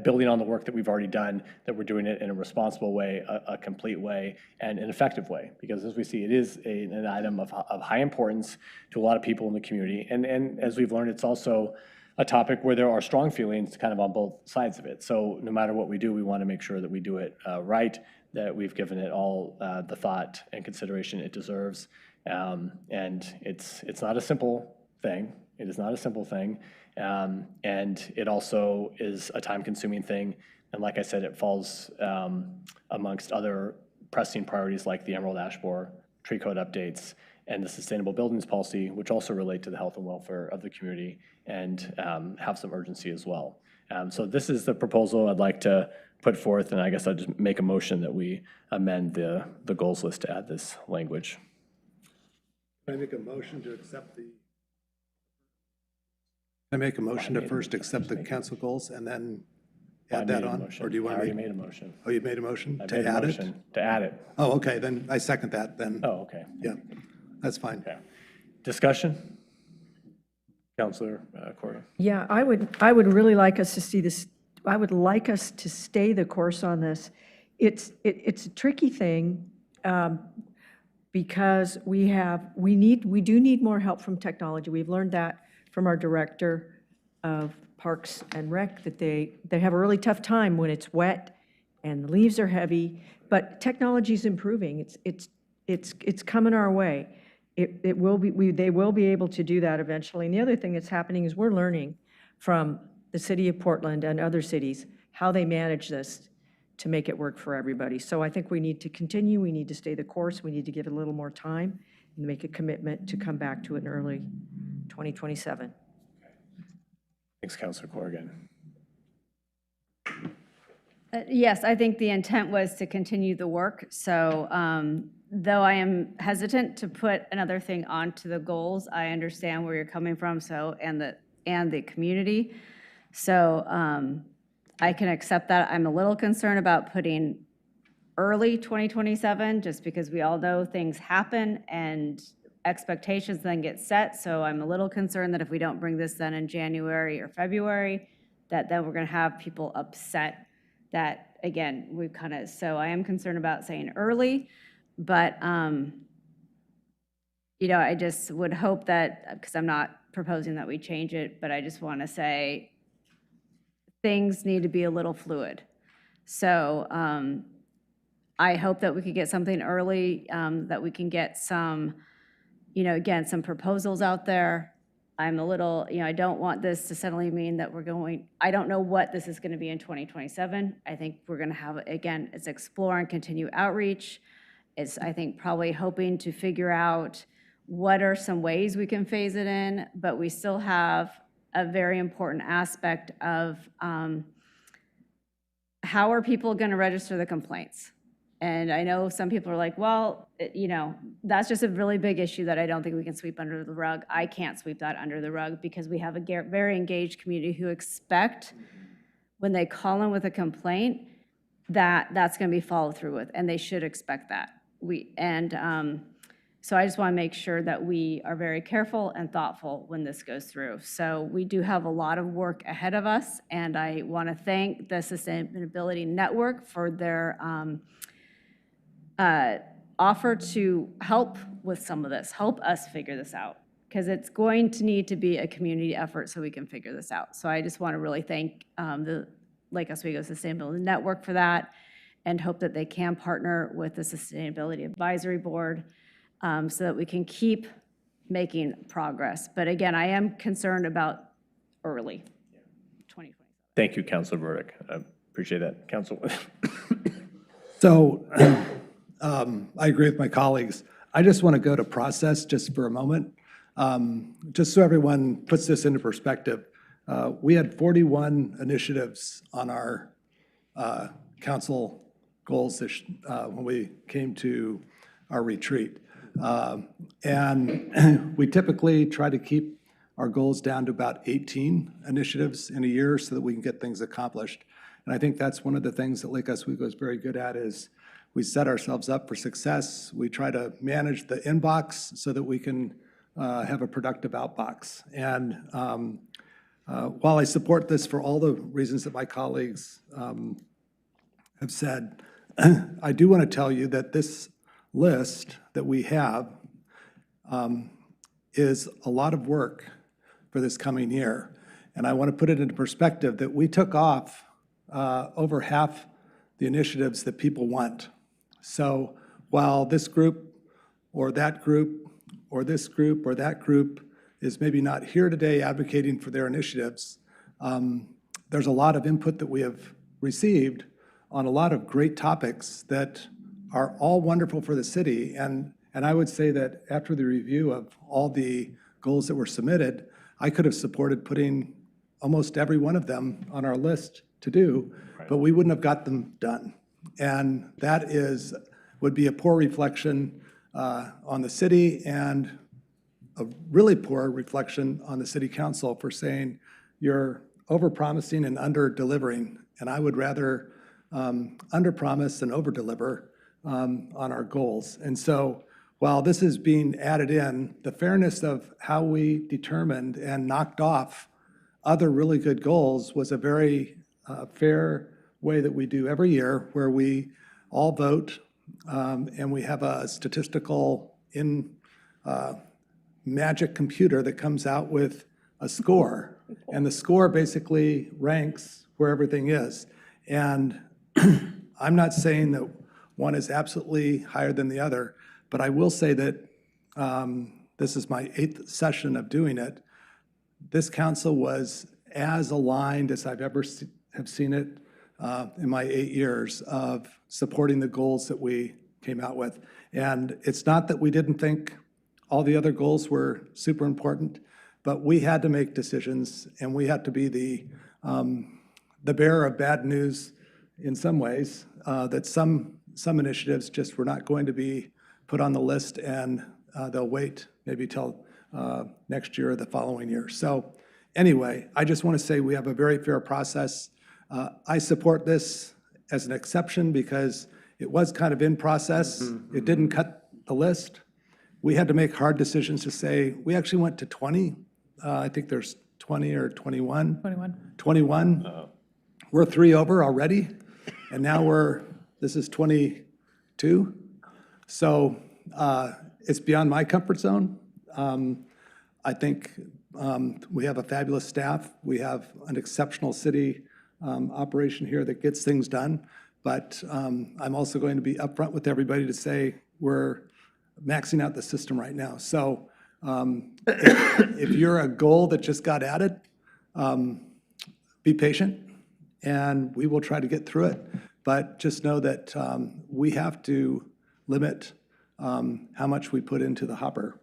building on the work that we've already done, that we're doing it in a responsible way, a complete way, and an effective way. Because as we see, it is an item of high importance to a lot of people in the community. And as we've learned, it's also a topic where there are strong feelings kind of on both sides of it. So no matter what we do, we want to make sure that we do it right, that we've given it all the thought and consideration it deserves. And it's not a simple thing. It is not a simple thing. And it also is a time-consuming thing. And like I said, it falls amongst other pressing priorities like the Emerald Ash Borer, tree code updates, and the sustainable buildings policy, which also relate to the health and welfare of the community and have some urgency as well. So this is the proposal I'd like to put forth, and I guess I'll just make a motion that we amend the goals list to add this language. Can I make a motion to accept the? I make a motion to first accept the council goals and then add that on? Or do you want to? I already made a motion. Oh, you made a motion I to made a add it? motion to add it. Oh, okay, then I second that then. Oh, okay. Yeah, that's fine. Okay. Discussion? Councilor Corrigan. Yeah, I would really like us to see this. I would like us to stay the course on this. It's a tricky thing because we do need more help from technology. We've learned that from our director of Parks and Rec, that they have a really tough time when it's wet and the leaves are heavy. But technology is improving. It's coming our way. It will be. They will be able to do that eventually. And the other thing that's happening is we're learning from the city of Portland and other cities how they manage this to make it work for everybody. So I think we need to continue. We need to stay the course. We need to give it a little more time and make a commitment to come back to it in early 2027. Thanks, Councilor Corrigan. Yes, I think the intent was to continue the work. So though I am hesitant to put another thing onto the goals, I understand where you're coming from. So and the community. So I can accept that. I'm a little concerned about putting early 2027, just because we all know things happen and expectations then get set. So I'm a little concerned that if we don't bring this then in January or February, that then we're going to have people upset that, again, we've kind of, so I am concerned about saying early, but, I just would hope that, because I'm not proposing that we change it, but I just want to say things need to be a little fluid. So I hope that we could get something early, that we can get some, again, some proposals out there. I'm a little, I don't want this to suddenly mean that we're going, I don't know what this is going to be in 2027. I think we're going to have, again, it's explore and continue outreach. It's, I think, probably hoping to figure out what are some ways we can phase it in, but we still have a very important aspect of how are people going to register the complaints? And I know some people are like, well, that's just a really big issue that I don't think we can sweep under the rug. I can't sweep that under the rug because we have a very engaged community who expect when they call in with a complaint that's going to be followed through with, and they should expect that. So I just want to make sure that we are very careful and thoughtful when this goes through. So we do have a lot of work ahead of us, and I want to thank the Sustainability Network for their offer to help with some of this, help us figure this out, because it's going to need to be a community effort so we can figure this out. So I just want to really thank the Lake Oswego Sustainability Network for that, and hope that they can partner with the Sustainability Advisory Board so that we can keep making progress. But again, I am concerned about early 2020. Thank you, Councilor Burdick. I appreciate that. Council. So I agree with my colleagues. I just want to go to process just for a moment. Just so everyone puts this into perspective, we had 41 initiatives on our council goals when we came to our retreat. And we typically try to keep our goals down to about 18 initiatives in a year so that we can get things accomplished. And I think that's one of the things that Lake Oswego is very good at is we set ourselves up for success. We try to manage the inbox so that we can have a productive outbox. And while I support this for all the reasons that my colleagues have said, I do want to tell you that this list that we have is a lot of work for this coming year. And I want to put it into perspective that we took off over half the initiatives that people want. So while this group or that group or this group or that group is maybe not here today advocating for their initiatives, there's a lot of input that we have received on a lot of great topics that are all wonderful for the city. And I would say that after the review of all the goals that were submitted, I could have supported putting almost every one of them on our list to do, but we wouldn't have got them done. And that would be a poor reflection on the city and a really poor reflection on the city council for saying you're over-promising and under-delivering. And I would rather under-promise and over-deliver on our goals. And so while this is being added in, the fairness of how we determined and knocked off other really good goals was a very fair way that we do every year, where we all vote and we have a statistical magic computer that comes out with a score. And the score basically ranks where everything is. And I'm not saying that one is absolutely higher than the other, but I will say that this is my 8th session of doing it. This council was as aligned as I've ever have seen it in my 8 years of supporting the goals that we came out with. And it's not that we didn't think all the other goals were super important, but we had to make decisions, and we had to be the bearer of bad news in some ways, that some initiatives just were not going to be put on the list, and they'll wait maybe till next year or the following year. So anyway, I just want to say we have a very fair process. I support this as an exception because it was kind of in process. It didn't cut the list. We had to make hard decisions to say, we actually went to 20. I think there's 20 or 21. 21. We're 3 over already, and now this is 22. So it's beyond my comfort zone. I think we have a fabulous staff. We have an exceptional city operation here that gets things done. But I'm also going to be upfront with everybody to say we're maxing out the system right now. So if you're a goal that just got added, be patient, and we will try to get through it. But just know that we have to limit how much we put into the hopper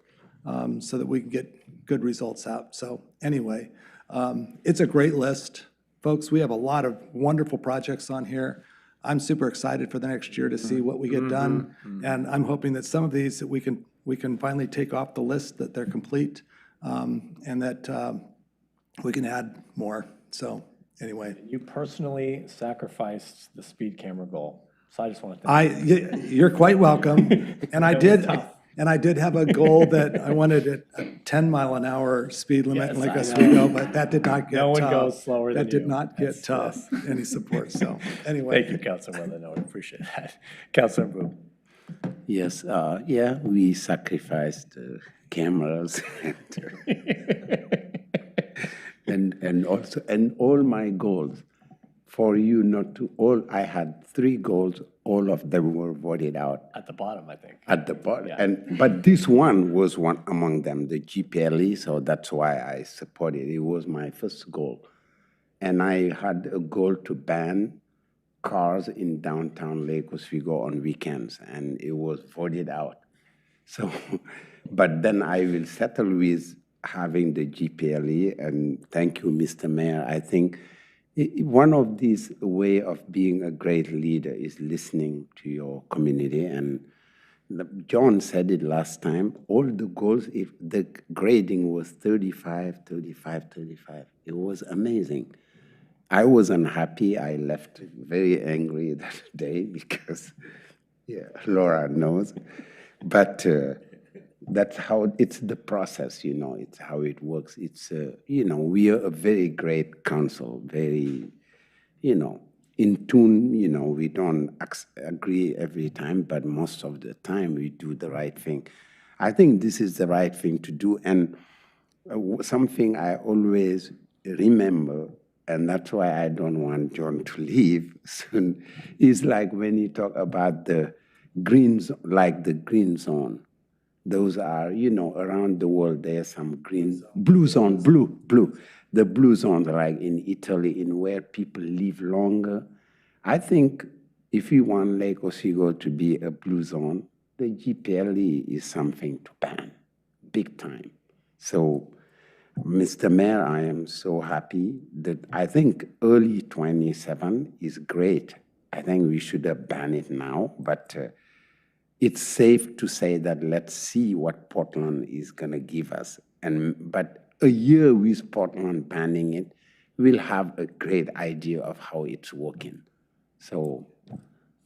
so that we can get good results out. So anyway, it's a great list. Folks, we have a lot of wonderful projects on here. I'm super excited for the next year to see what we get done. And I'm hoping that some of these that we can finally take off the list, that they're complete, and that we can add more. So anyway. You personally sacrificed the speed camera goal, so I just want to thank you. You're quite welcome. And I It was did, tough. and I did have a goal that I wanted a 10-mile-an-hour speed limit in Yes, Lake I know. Oswego, but that did not get. No one goes slower than That did you. not get That's- any support, so, anyway. Thank you, Councilor Weathernote, appreciate that. Councilor Wu. Yes, yeah, we sacrificed cameras and also and all my goals. For you not to all, I had 3 goals. All of them were voted out At the bottom, I think. at the bottom. Yeah. But this one was one among them, the GPLE. So that's why I supported. It was my first goal, and I had a goal to ban cars in downtown Lake Oswego on weekends, and it was voted out. So, but then I will settle with having the GPLE, and thank you, Mr. Mayor. I think one of these way of being a great leader is listening to your community, and John said it last time, all the goals, if the grading was 35, 35, 35, it was amazing. I was unhappy. I left very angry that day because, yeah, Laura knows. But that's how, it's the process, you know, it's how it works. It's, you know, we are a very great council, very, you know, in tune, you know, we don't agree every time, but most of the time we do the right thing. I think this is the right thing to do. And something I always remember, and that's why I don't want John to leave soon, is like when you talk about the greens, like the green zone. Those are, you know, around the world, there's some green, blue zone, blue. The blue zones, like in Italy, in where people live longer. I think if you want Lake Oswego to be a blue zone, the GPLE is something to ban, big time. So, Mr. Mayor, I am so happy that I think early 27 is great. I think we should have banned it now, but it's safe to say that let's see what Portland is going to give us. But a year with Portland banning it, we'll have a great idea of how it's working. So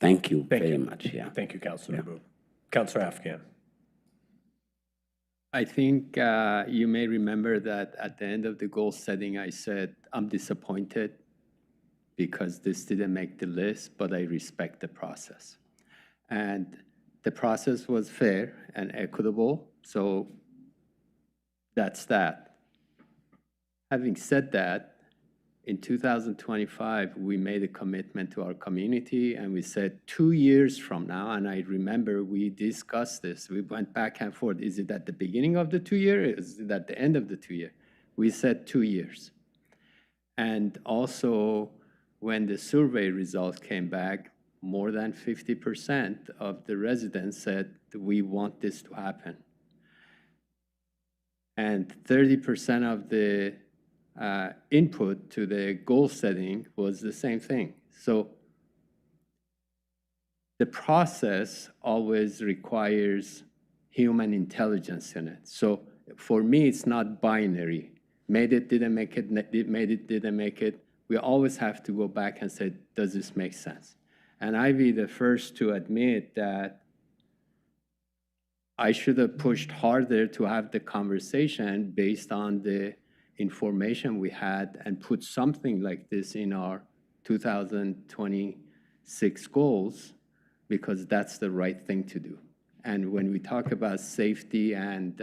thank you very much. Yeah. Thank you, Councilor Wu. Councilor Afghan. I think you may remember that at the end of the goal setting, I said, I'm disappointed because this didn't make the list, but I respect the process. And the process was fair and equitable, so that's that. Having said that, in 2025, we made a commitment to our community, and we said 2 years from now, and I remember we discussed this. We went back and forth. Is it at the beginning of the 2 years? Is it at the end of the 2 years? We said 2 years. And also, when the survey results came back, more than 50% of the residents said, we want this to happen. And 30% of the input to the goal setting was the same thing. So the process always requires human intelligence in it. So for me, it's not binary. Made it, didn't make it, made it, didn't make it. We always have to go back and say, does this make sense? And I'd be the first to admit that I should have pushed harder to have the conversation based on the information we had and put something like this in our 2026 goals, because that's the right thing to do. And when we talk about safety and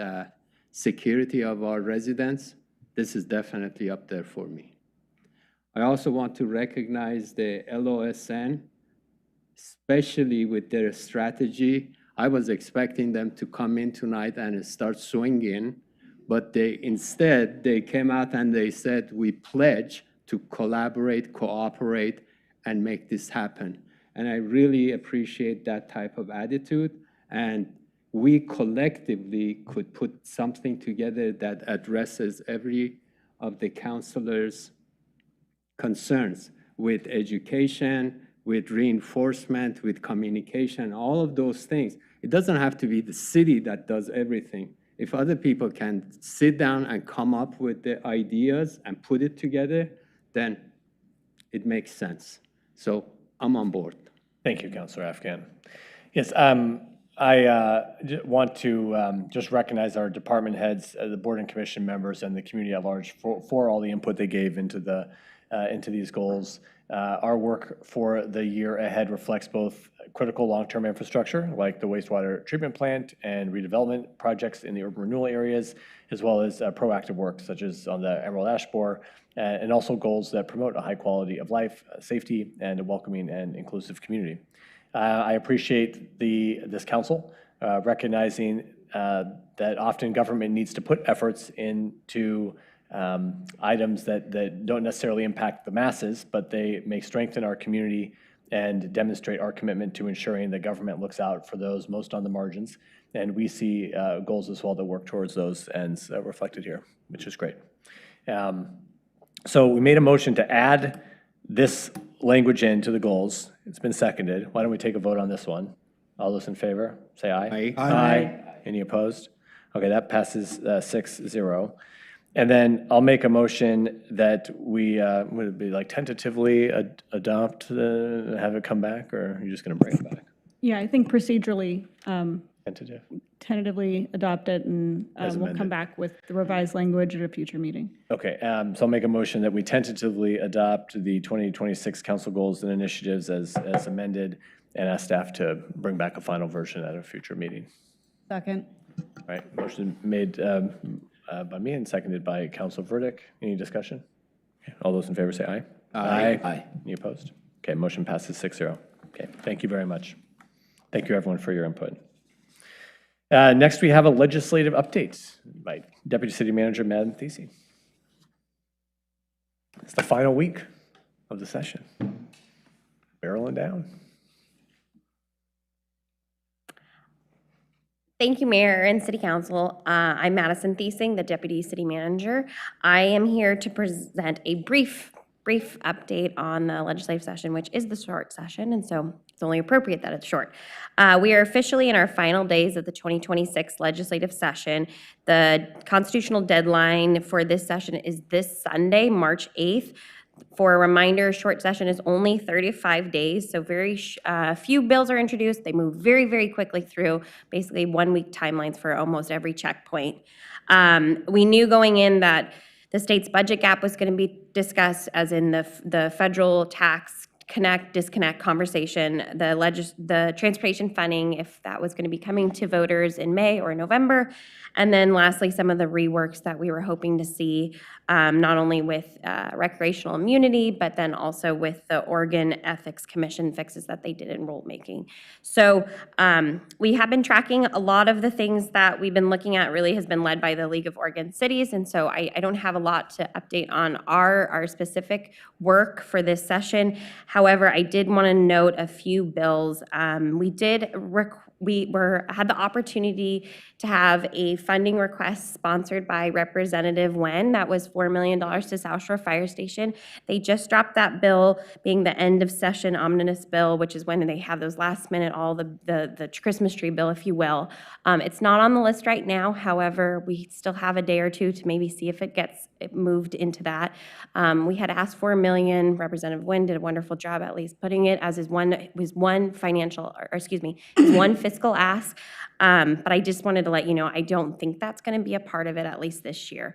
security of our residents, this is definitely up there for me. I also want to recognize the LOSN, especially with their strategy. I was expecting them to come in tonight and start swinging, but instead they came out and they said, we pledge to collaborate, cooperate, and make this happen. And I really appreciate that type of attitude. And we collectively could put something together that addresses every of the councilors' concerns with education, with reinforcement, with communication, all of those things. It doesn't have to be the city that does everything. If other people can sit down and come up with the ideas and put it together, then it makes sense. So I'm on board. Thank you, Councilor Afghan. Yes, want to just recognize our department heads, the board and commission members, and the community at large for all the input they gave into these goals. Our work for the year ahead reflects both critical long-term infrastructure, like the wastewater treatment plant and redevelopment projects in the urban renewal areas, as well as proactive work, such as on the Emerald Ash Borer, and also goals that promote a high quality of life, safety, and a welcoming and inclusive community. I appreciate this council recognizing that often government needs to put efforts into items that don't necessarily impact the masses, but they may strengthen our community and demonstrate our commitment to ensuring that government looks out for those most on the margins. And we see goals as well that work towards those ends reflected here, which is great. So we made a motion to add this language into the goals. It's been seconded. Why don't we take a vote on this one? All those in favor, say aye. Aye. Aye. Any opposed? Okay, that passes 6-0. And then I'll make a motion that we, would it be like tentatively adopt, have it come back, or are you just going to bring it back? Yeah, I think procedurally, Tentative? tentatively adopt it, and As we'll amended. come back with the revised language at a future meeting. Okay, so I'll make a motion that we tentatively adopt the 2026 council goals and initiatives as amended, and ask staff to bring back a final version at a future meeting. Second. All right, motion made by me and seconded by Councilor Verdick. Any discussion? Okay, all those in favor say aye. Aye. Aye. Any opposed? Okay, motion passes 6-0. Okay, thank you very much. Thank you, everyone, for your input. Next, we have a legislative update by Deputy City Manager Madam Thiesing. It's the final week of the session. Barreling down. Thank you, Mayor and City Council. I'm Madison Thiesing, the Deputy City Manager. I am here to present a brief update on the legislative session, which is the short session, and so it's only appropriate that it's short. We are officially in our final days of the 2026 legislative session. The constitutional deadline for this session is this Sunday, March 8th. For a reminder, short session is only 35 days, so very few bills are introduced. They move very, very quickly through, basically 1 week timelines for almost every checkpoint. We knew going in that the state's budget gap was going to be discussed, as in the federal tax disconnect conversation, the transportation funding, if that was going to be coming to voters in May or November, and then lastly, some of the reworks that we were hoping to see, not only with recreational immunity, but then also with the Oregon Ethics Commission fixes that they did in rulemaking. So we have been tracking a lot of the things that we've been looking at. Really has been led by the League of Oregon Cities, and so I don't have a lot to update on our specific work for this session. However, I did want to note a few bills. We had the opportunity to have a funding request sponsored by Representative Wen. That was $4 million to South Shore Fire Station. They just dropped that bill, being the end of session omnibus bill, which is when they have those last minute, all the Christmas tree bill, if you will. It's not on the list right now. However, we still have a day or two to maybe see if it gets moved into that. We had asked for $1 million. Representative Wen did a wonderful job at least putting it as his one fiscal ask. But I just wanted to let you know, I don't think that's going to be a part of it, at least this year.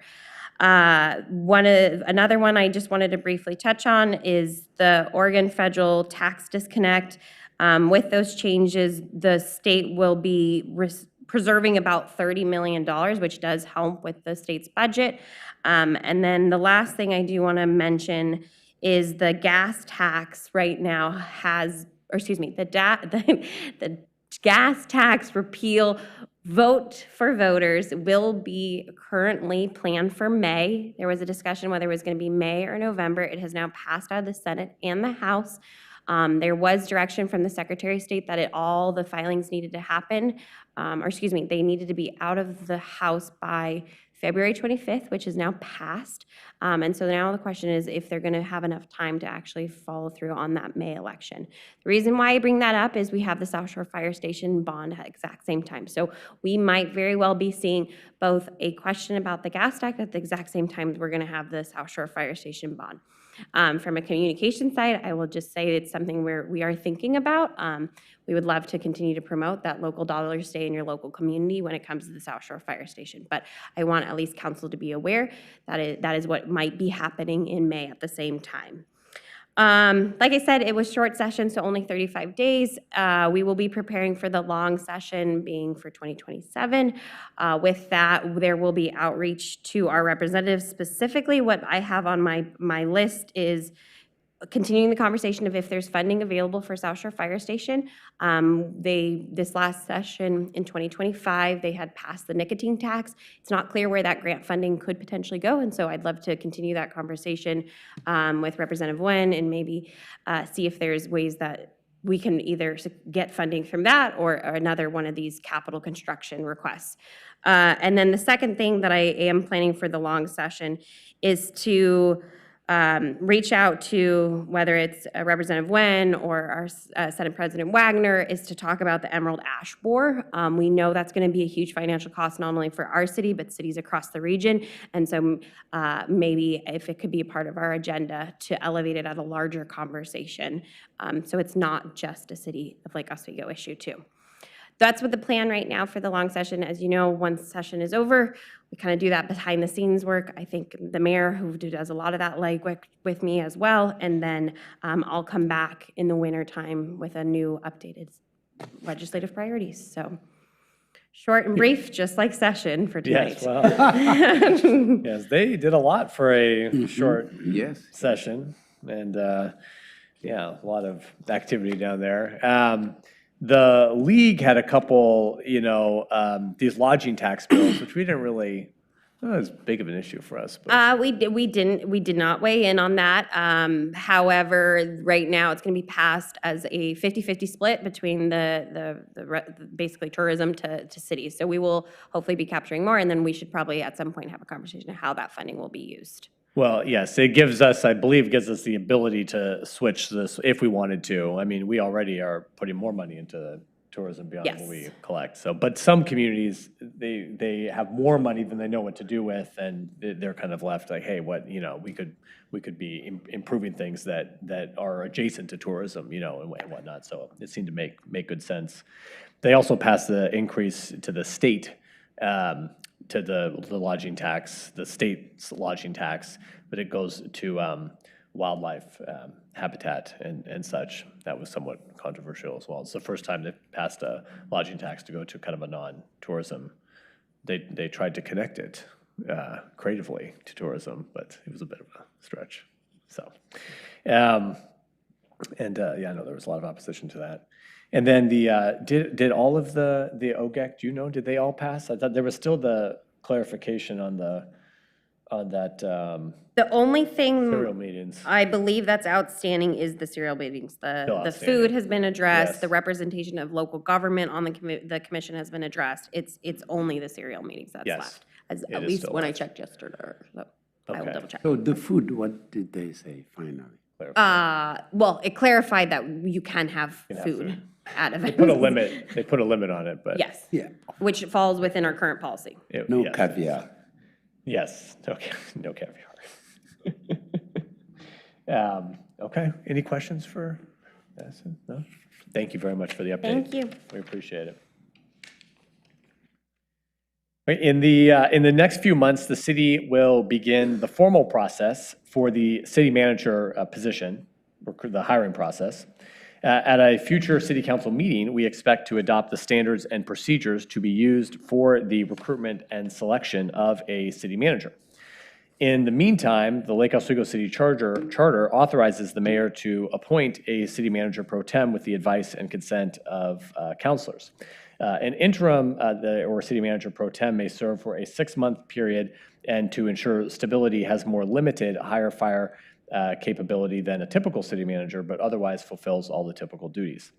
Another one I just wanted to briefly touch on is the Oregon federal tax disconnect. With those changes, the state will be preserving about $30 million, which does help with the state's budget. And then the last thing I do want to mention is the gas tax right now the gas tax repeal vote for voters will be currently planned for May. There was a discussion whether it was going to be May or November. It has now passed out of the Senate and the House. There was direction from the Secretary of State that all the filings needed to happen, they needed to be out of the House by February 25th, which is now passed. And so now the question is if they're going to have enough time to actually follow through on that May election. The reason why I bring that up is we have the South Shore Fire Station bond at the exact same time. So we might very well be seeing both a question about the gas tax at the exact same time we're going to have the South Shore Fire Station bond. From a communication side, I will just say it's something we are thinking about. We would love to continue to promote that local dollars stay in your local community when it comes to the South Shore Fire Station. But I want at least council to be aware that that is what might be happening in May at the same time. Like I said, it was short session, so only 35 days. We will be preparing for the long session being for 2027. With that, there will be outreach to our representatives. Specifically, what I have on my list is continuing the conversation of if there's funding available for South Shore Fire Station. This last session in 2025, they had passed the nicotine tax. It's not clear where that grant funding could potentially go, and so I'd love to continue that conversation with Representative Nguyen and maybe see if there's ways that we can either get funding from that or another one of these capital construction requests. And then the second thing that I am planning for the long session is to reach out to, whether it's Representative Nguyen or our Senate President Wagner, is to talk about the Emerald Ash Borer. We know that's going to be a huge financial cost, not only for our city, but cities across the region. And so maybe if it could be a part of our agenda to elevate it at a larger conversation. So it's not just a city of Lake Oswego issue too. That's what the plan right now for the long session. As you know, once session is over, we kind of do that behind the scenes work. I think the mayor, who does a lot of that legwork with me as well, and then I'll come back in the winter time with a new updated legislative priorities. So short and brief, just like session for tonight. Yes, well, yes, they did a lot for a short session, and yeah, a lot of activity down there. The league had a couple, these lodging tax bills, which we didn't really, not as big of an issue for us. But. We did not weigh in on that. However, right now it's going to be passed as a 50-50 split between the basically tourism to cities. So we will hopefully be capturing more, and then we should probably at some point have a conversation of how that funding will be used. Well, yes, it gives us, I believe, gives us the ability to switch this if we wanted to. I mean, we already are putting more money into tourism beyond what we collect. So, but some communities, they have more money than they know what to do with, and they're kind of left like, hey, what, we could be improving things that are adjacent to tourism, and whatnot. So it seemed to make good sense. They also passed the increase to the state. To the lodging tax, the state's lodging tax, but it goes to wildlife habitat and such. That was somewhat controversial as well. It's the first time they passed a lodging tax to go to kind of a non-tourism. They tried to connect it creatively to tourism, but it was a bit of a stretch. So, yeah, I know there was a lot of opposition to that. And then did all of the OGEC, do you know, did they all pass? I thought there was still the clarification on that. The only thing serial meetings. I believe that's outstanding is the serial meetings. The food has been addressed. Yes. The representation of local government on the commission has been addressed. It's only the serial meetings that's left. At least when I checked yesterday. So I will double check. So the food, what did they say finally? Well, it clarified that you can have food at events. They put a limit on it, but. Yes. Yeah. Which falls within our current policy. No caviar. Yes, no caviar. Okay, any questions for Madison? No? Thank you very much for the update. Thank you. We appreciate it. In the next few months, the city will begin the formal process for the city manager position, the hiring process. At a future city council meeting, we expect to adopt the standards and procedures to be used for the recruitment and selection of a city manager. In the meantime, the Lake Oswego City Charter authorizes the mayor to appoint a city manager pro tem with the advice and consent of councilors. An interim or city manager pro tem may serve for a 6-month period, and to ensure stability has more limited hire fire capability than a typical city manager, but otherwise fulfills all the typical duties.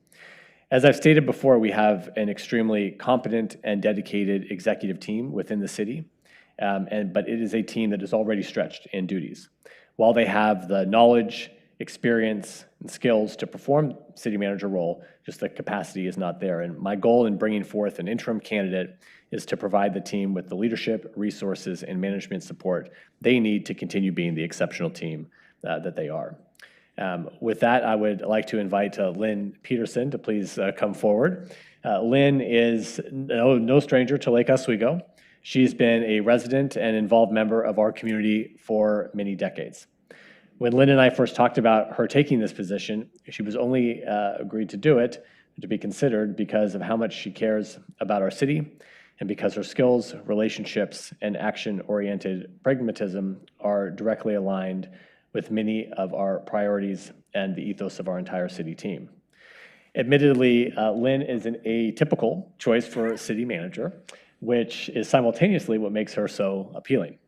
As I've stated before, we have an extremely competent and dedicated executive team within the city, but it is a team that is already stretched in duties. While they have the knowledge, experience, and skills to perform city manager role, just the capacity is not there. And my goal in bringing forth an interim candidate is to provide the team with the leadership, resources, and management support they need to continue being the exceptional team that they are. With that, I would like to invite Lynn Peterson to please come forward. Lynn is no stranger to Lake Oswego. She's been a resident and involved member of our community for many decades. When Lynn and I first talked about her taking this position, she was only agreed to do it, to be considered, because of how much she cares about our city and because her skills, relationships, and action-oriented pragmatism are directly aligned with many of our priorities and the ethos of our entire city team. Admittedly, Lynn is an atypical choice for city manager, which is simultaneously what makes her so appealing.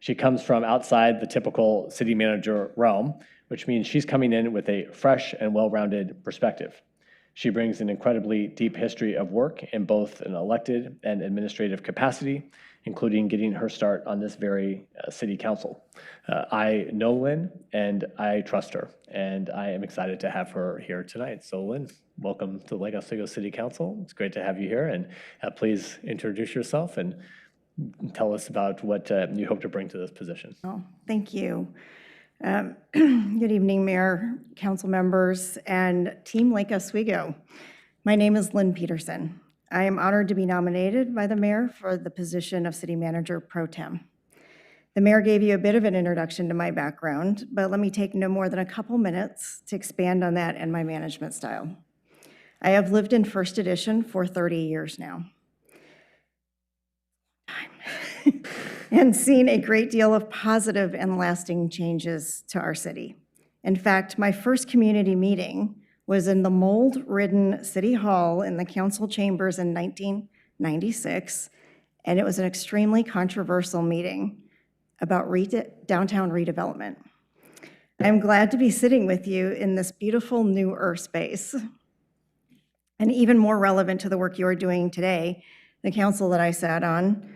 She comes from outside the typical city manager realm, which means she's coming in with a fresh and well-rounded perspective. She brings an incredibly deep history of work in both an elected and administrative capacity, including getting her start on this very city council. I know Lynn and I trust her, and I am excited to have her here tonight. So Lynn, welcome to the Lake Oswego City Council. It's great to have you here, and please introduce yourself and tell us about what you hope to bring to this position. Oh, thank you. Good evening, Mayor, council members, and Team Lake Oswego. My name is Lynn Peterson. I am honored to be nominated by the mayor for the position of City Manager Pro Tem. The mayor gave you a bit of an introduction to my background, but let me take no more than a couple minutes to expand on that and my management style. I have lived in First Edition for 30 years now. And seen a great deal of positive and lasting changes to our city. In fact, my first community meeting was in the mold-ridden City Hall in the council chambers in 1996, and it was an extremely controversial meeting about downtown redevelopment. I'm glad to be sitting with you in this beautiful newer space. And even more relevant to the work you are doing today, the council that I sat on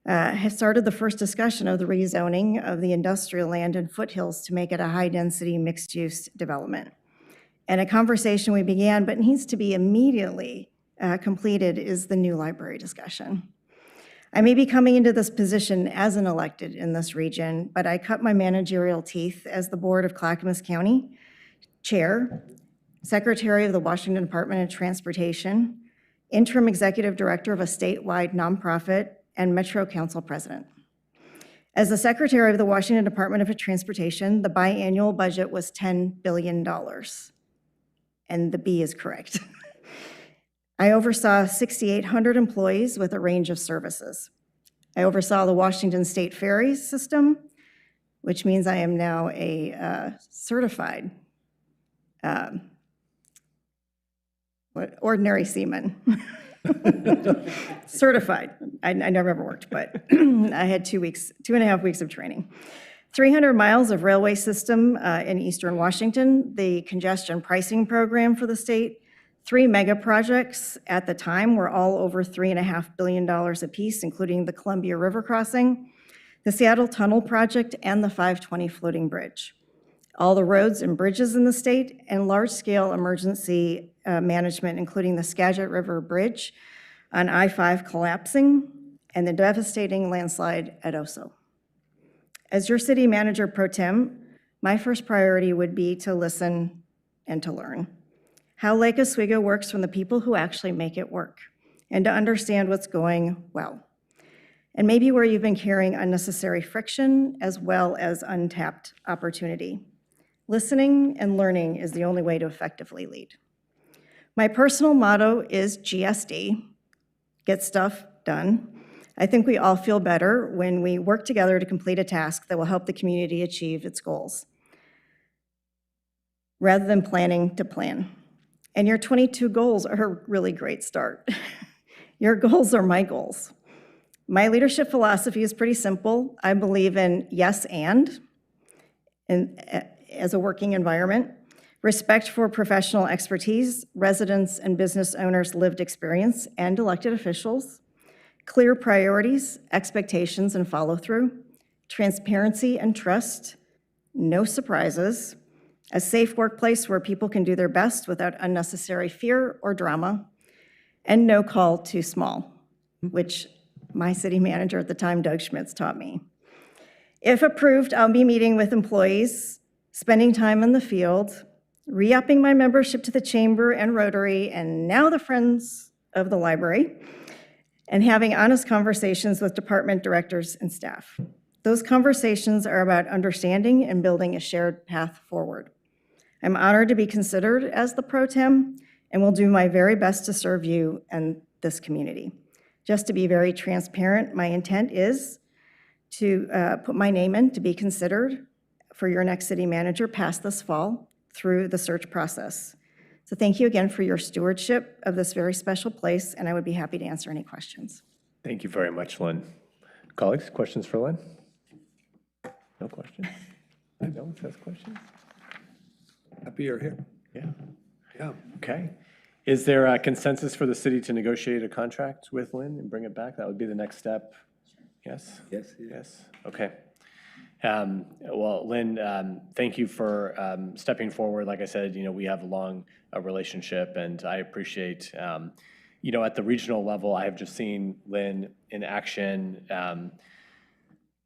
has started the first discussion of the rezoning of the industrial land in Foothills to make it a high-density mixed-use development. And a conversation we began but needs to be immediately completed is the new library discussion. I may be coming into this position as an elected in this region, but I cut my managerial teeth as the Board of Clackamas County Chair, Secretary of the Washington Department of Transportation, Interim Executive Director of a statewide nonprofit, and Metro Council President. As the Secretary of the Washington Department of Transportation, the biannual budget was $10 billion. And the B is correct. I oversaw 6,800 employees with a range of services. I oversaw the Washington State Ferry System, which means I am now a certified ordinary seaman. Certified. I never ever worked, but I had 2.5 weeks of training. 300 miles of railway system in eastern Washington, the congestion pricing program for the state, 3 mega projects at the time were all over $3.5 billion apiece, including the Columbia River crossing, the Seattle Tunnel Project, and the 520 floating bridge. All the roads and bridges in the state, and large-scale emergency management, including the Skagit River Bridge on I-5 collapsing, and the devastating landslide at Oso. As your city manager pro tem, my first priority would be to listen and to learn how Lake Oswego works from the people who actually make it work, and to understand what's going well, and maybe where you've been carrying unnecessary friction as well as untapped opportunity. Listening and learning is the only way to effectively lead. My personal motto is GSD, get stuff done. I think we all feel better when we work together to complete a task that will help the community achieve its goals, rather than planning to plan. And your 22 goals are a really great start. Your goals are my goals. My leadership philosophy is pretty simple. I believe in yes and as a working environment, respect for professional expertise, residents and business owners' lived experience, and elected officials, clear priorities, expectations, and follow-through, transparency and trust, no surprises, a safe workplace where people can do their best without unnecessary fear or drama, and no call too small, which my city manager at the time, Doug Schmitz, taught me. If approved, I'll be meeting with employees, spending time in the field, re-upping my membership to the Chamber and Rotary, and now the Friends of the Library, and having honest conversations with department directors and staff. Those conversations are about understanding and building a shared path forward. I'm honored to be considered as the pro tem and will do my very best to serve you and this community. Just to be very transparent, my intent is to put my name in to be considered for your next city manager past this fall through the search process. So thank you again for your stewardship of this very special place, and I would be happy to answer any questions. Thank you very much, Lynn. Colleagues, questions for Lynn? No questions? No one has questions? Happy you're here. Yeah. Yeah. Okay. Is there a consensus for the city to negotiate a contract with Lynn and bring it back? That would be the next step. Yes? Yes. Yes. Okay. Well, Lynn, thank you for stepping forward. Like I said, we have a long relationship, and I appreciate, at the regional level, I have just seen Lynn in action,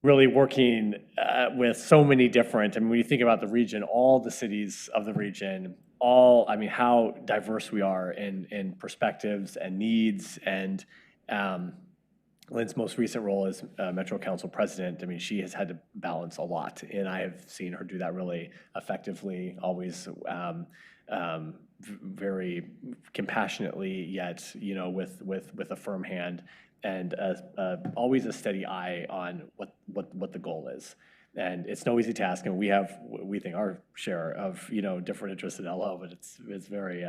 really working with so many different, when you think about the region, all the cities of the region, how diverse we are in perspectives and needs, and Lynn's most recent role as Metro Council President, she has had to balance a lot, and I have seen her do that really effectively, always very compassionately, yet, with a firm hand, and always a steady eye on what the goal is. And it's no easy task, and we think our share of different interests in LO, but it's very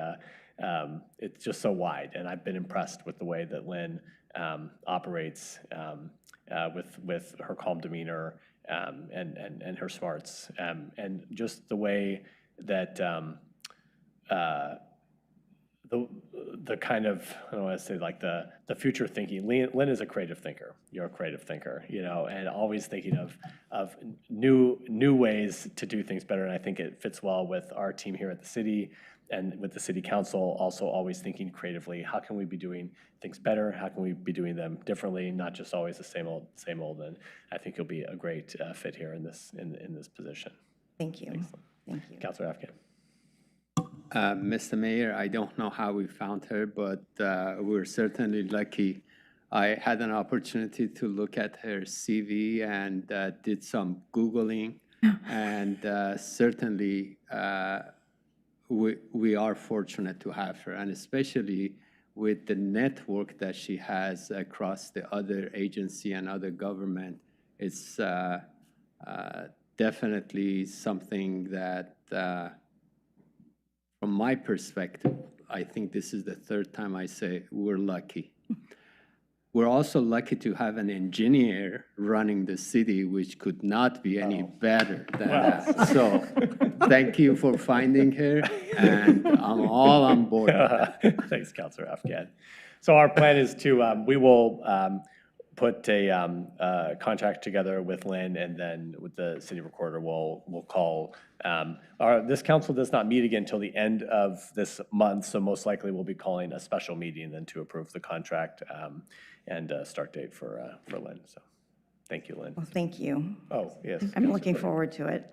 it's just so wide, and I've been impressed with the way that Lynn operates with her calm demeanor and her smarts, and just the way that the kind of, I don't want to say like the future thinking. Lynn is a creative thinker. You're a creative thinker, and always thinking of new ways to do things better. And I think it fits well with our team here at the city and with the city council, also always thinking creatively. How can we be doing things better? How can we be doing them differently? Not just always the same old. And I think you'll be a great fit here in this position. Thank you. Excellent. Thank you. Councilor Afghan. Mr. Mayor, I don't know how we found her, but we're certainly lucky. I had an opportunity to look at her CV and did some Googling, and certainly we are fortunate to have her, and especially with the network that she has across the other agency and other government. It's definitely something that from my perspective, I think this is the third time I say we're lucky. We're also lucky to have an engineer running the city, which could not be any better than that. So thank you for finding her, and I'm all on board with that. Thanks, Councilor Afghan. So our plan is to, we will put a contract together with Lynn, and then with the city recorder, we'll call. This council does not meet again until the end of this month, so most likely we'll be calling a special meeting then to approve the contract and start date for Lynn. So thank you, Lynn. Well, thank you. Oh, yes. I'm looking forward to it.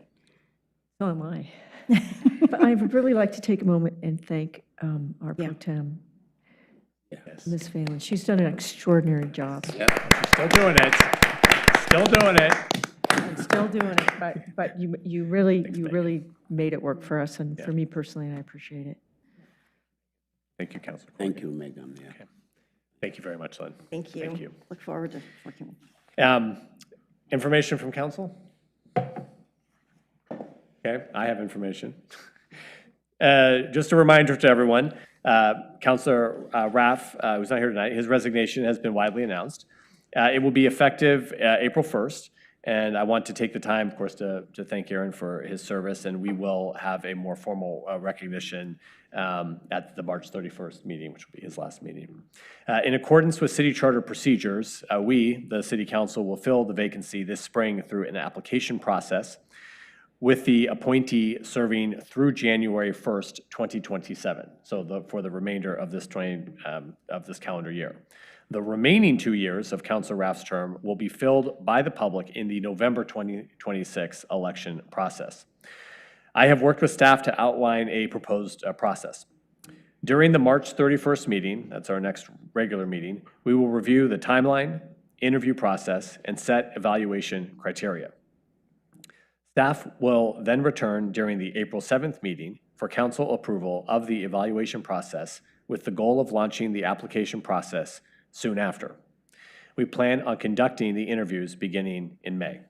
So am I. But I would really like to take a moment and thank our pro tem, Ms. Phelan. She's done an extraordinary job. Yep. Still doing it. Still doing it. I'm still doing it, but you really made it work for us and for me personally, and I appreciate it. Thank you, Councilor. Thank you, Megan. Yeah. Okay. Thank you very much, Lynn. Thank you. Thank you. Look forward to working with you. Information from council? Okay, I have information. Just a reminder to everyone, Councilor Raff, who's not here tonight, his resignation has been widely announced. It will be effective April 1st, and I want to take the time, of course, to thank Aaron for his service, and we will have a more formal recognition at the March 31st meeting, which will be his last meeting. In accordance with city charter procedures, we, the city council, will fill the vacancy this spring through an application process, with the appointee serving through January 1st, 2027, so for the remainder of this calendar year. The remaining 2 years of Councilor Raff's term will be filled by the public in the November 2026 election process. I have worked with staff to outline a proposed process. During the March 31st meeting, that's our next regular meeting, we will review the timeline, interview process, and set evaluation criteria. Staff will then return during the April 7th meeting for council approval of the evaluation process with the goal of launching the application process soon after. We plan on conducting the interviews beginning in May.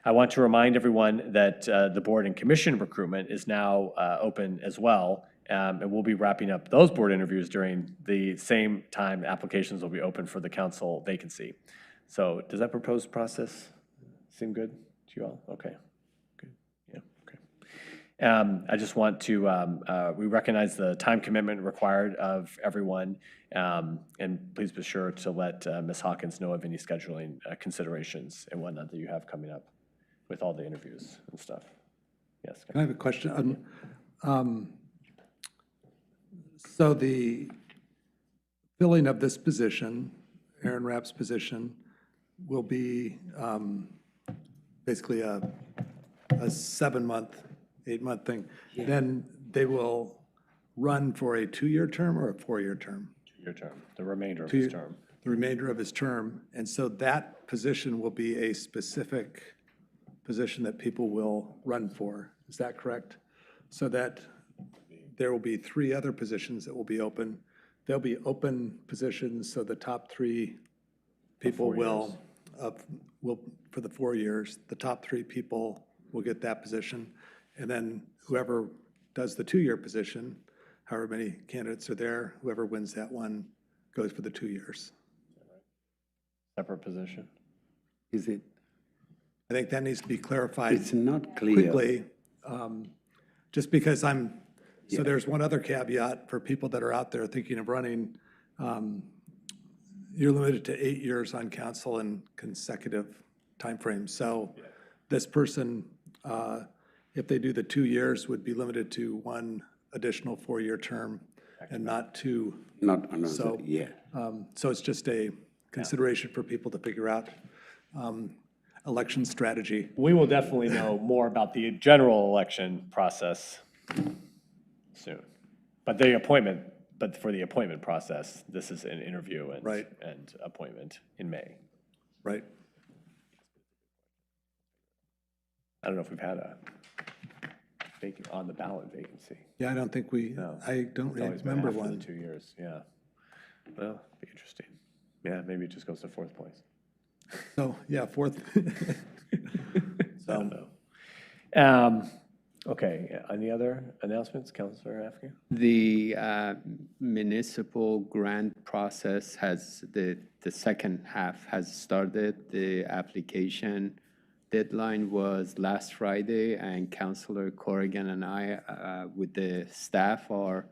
I want to remind everyone that the board and commission recruitment is now open as well, and we'll be wrapping up those board interviews during the same time applications will be open for the council vacancy. So does that proposed process seem good to you all? Okay. Good. Yeah. Okay. I just want to, we recognize the time commitment required of everyone, and please be sure to let Ms. Hawkins know of any scheduling considerations and whatnot that you have coming up with all the interviews and stuff. Yes. Can I have a question? So the filling of this position, Aaron Rapp's position, will be basically a 7-month, 8-month thing. Yeah. Then they will run for a 2-year term or a 4-year term? 2-year term, the remainder of his term. The remainder of his term. And so that position will be a specific position that people will run for. Is that correct? So that there will be 3 other positions that will be open. There'll be open positions, so the top 3 people will, for the 4 years, the top 3 people will get that position. And then whoever does the 2-year position, however many candidates are there, whoever wins that one goes for the 2 years. Separate position? Is it? I think that needs to be clarified. It's not clear. Quickly, just because so there's one other caveat for people that are out there thinking of running. You're limited to 8 years on council in consecutive timeframes. So this person, if they do the 2 years, would be limited to 1 additional 4-year term and not 2. Not another, So it's just a consideration for people to figure out. Election strategy. We will definitely know more about the general election process soon. But for the appointment process, this is an interview and appointment in May. Right. I don't know if we've had a on the ballot vacancy. Yeah, I don't think I don't really remember one. After the 2 years, yeah. Well, be interesting. Yeah, maybe it just goes to 4th place. So, yeah, 4th. I don't know. Okay, any other announcements, Councilor Afkin? The municipal grant process has, the second half has started. The application deadline was last Friday, and Councilor Corrigan and I, with the staff, are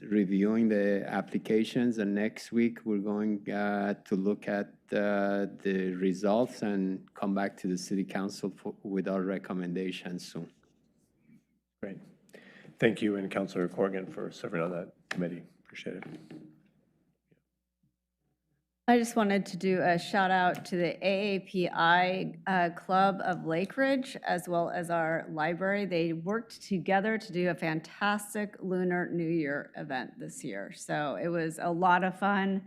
reviewing the applications, and next week we're going to look at the results and come back to the City Council with our recommendations soon. Great. Thank you, and Councilor Corrigan, for serving on that committee. Appreciate it. I just wanted to do a shout out to the AAPI Club of Lake Ridge, as well as our library. They worked together to do a fantastic Lunar New Year event this year. So it was a lot of fun.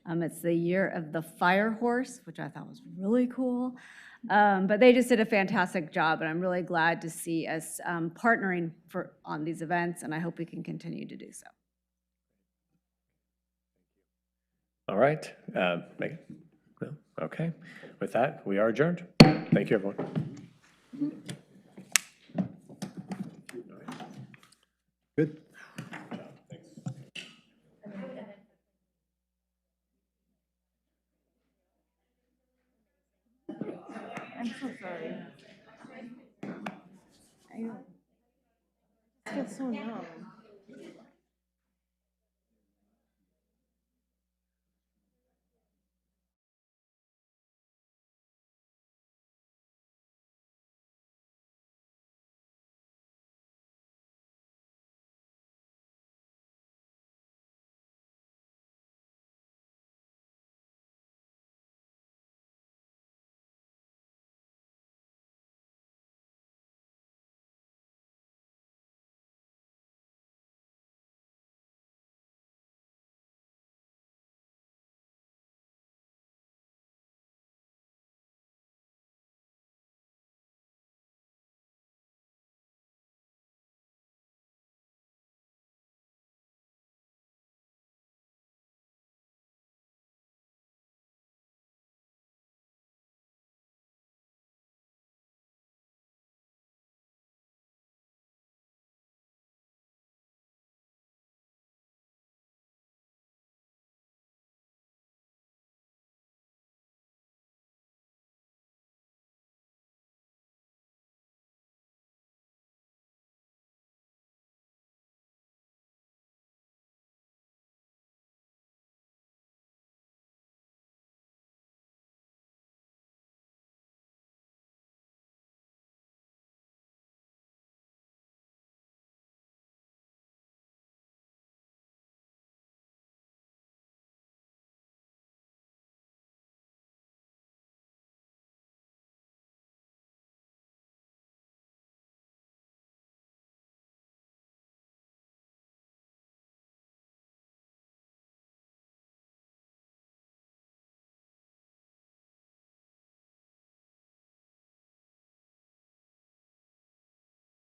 It's the year of the fire horse, which I thought was really cool. But they just did a fantastic job, and I'm really glad to see us partnering on these events, and I hope we can continue to do so. All right, Megan? No? Okay. With that, we are adjourned. Thank you, everyone. Good. I'm so sorry. I feel so numb.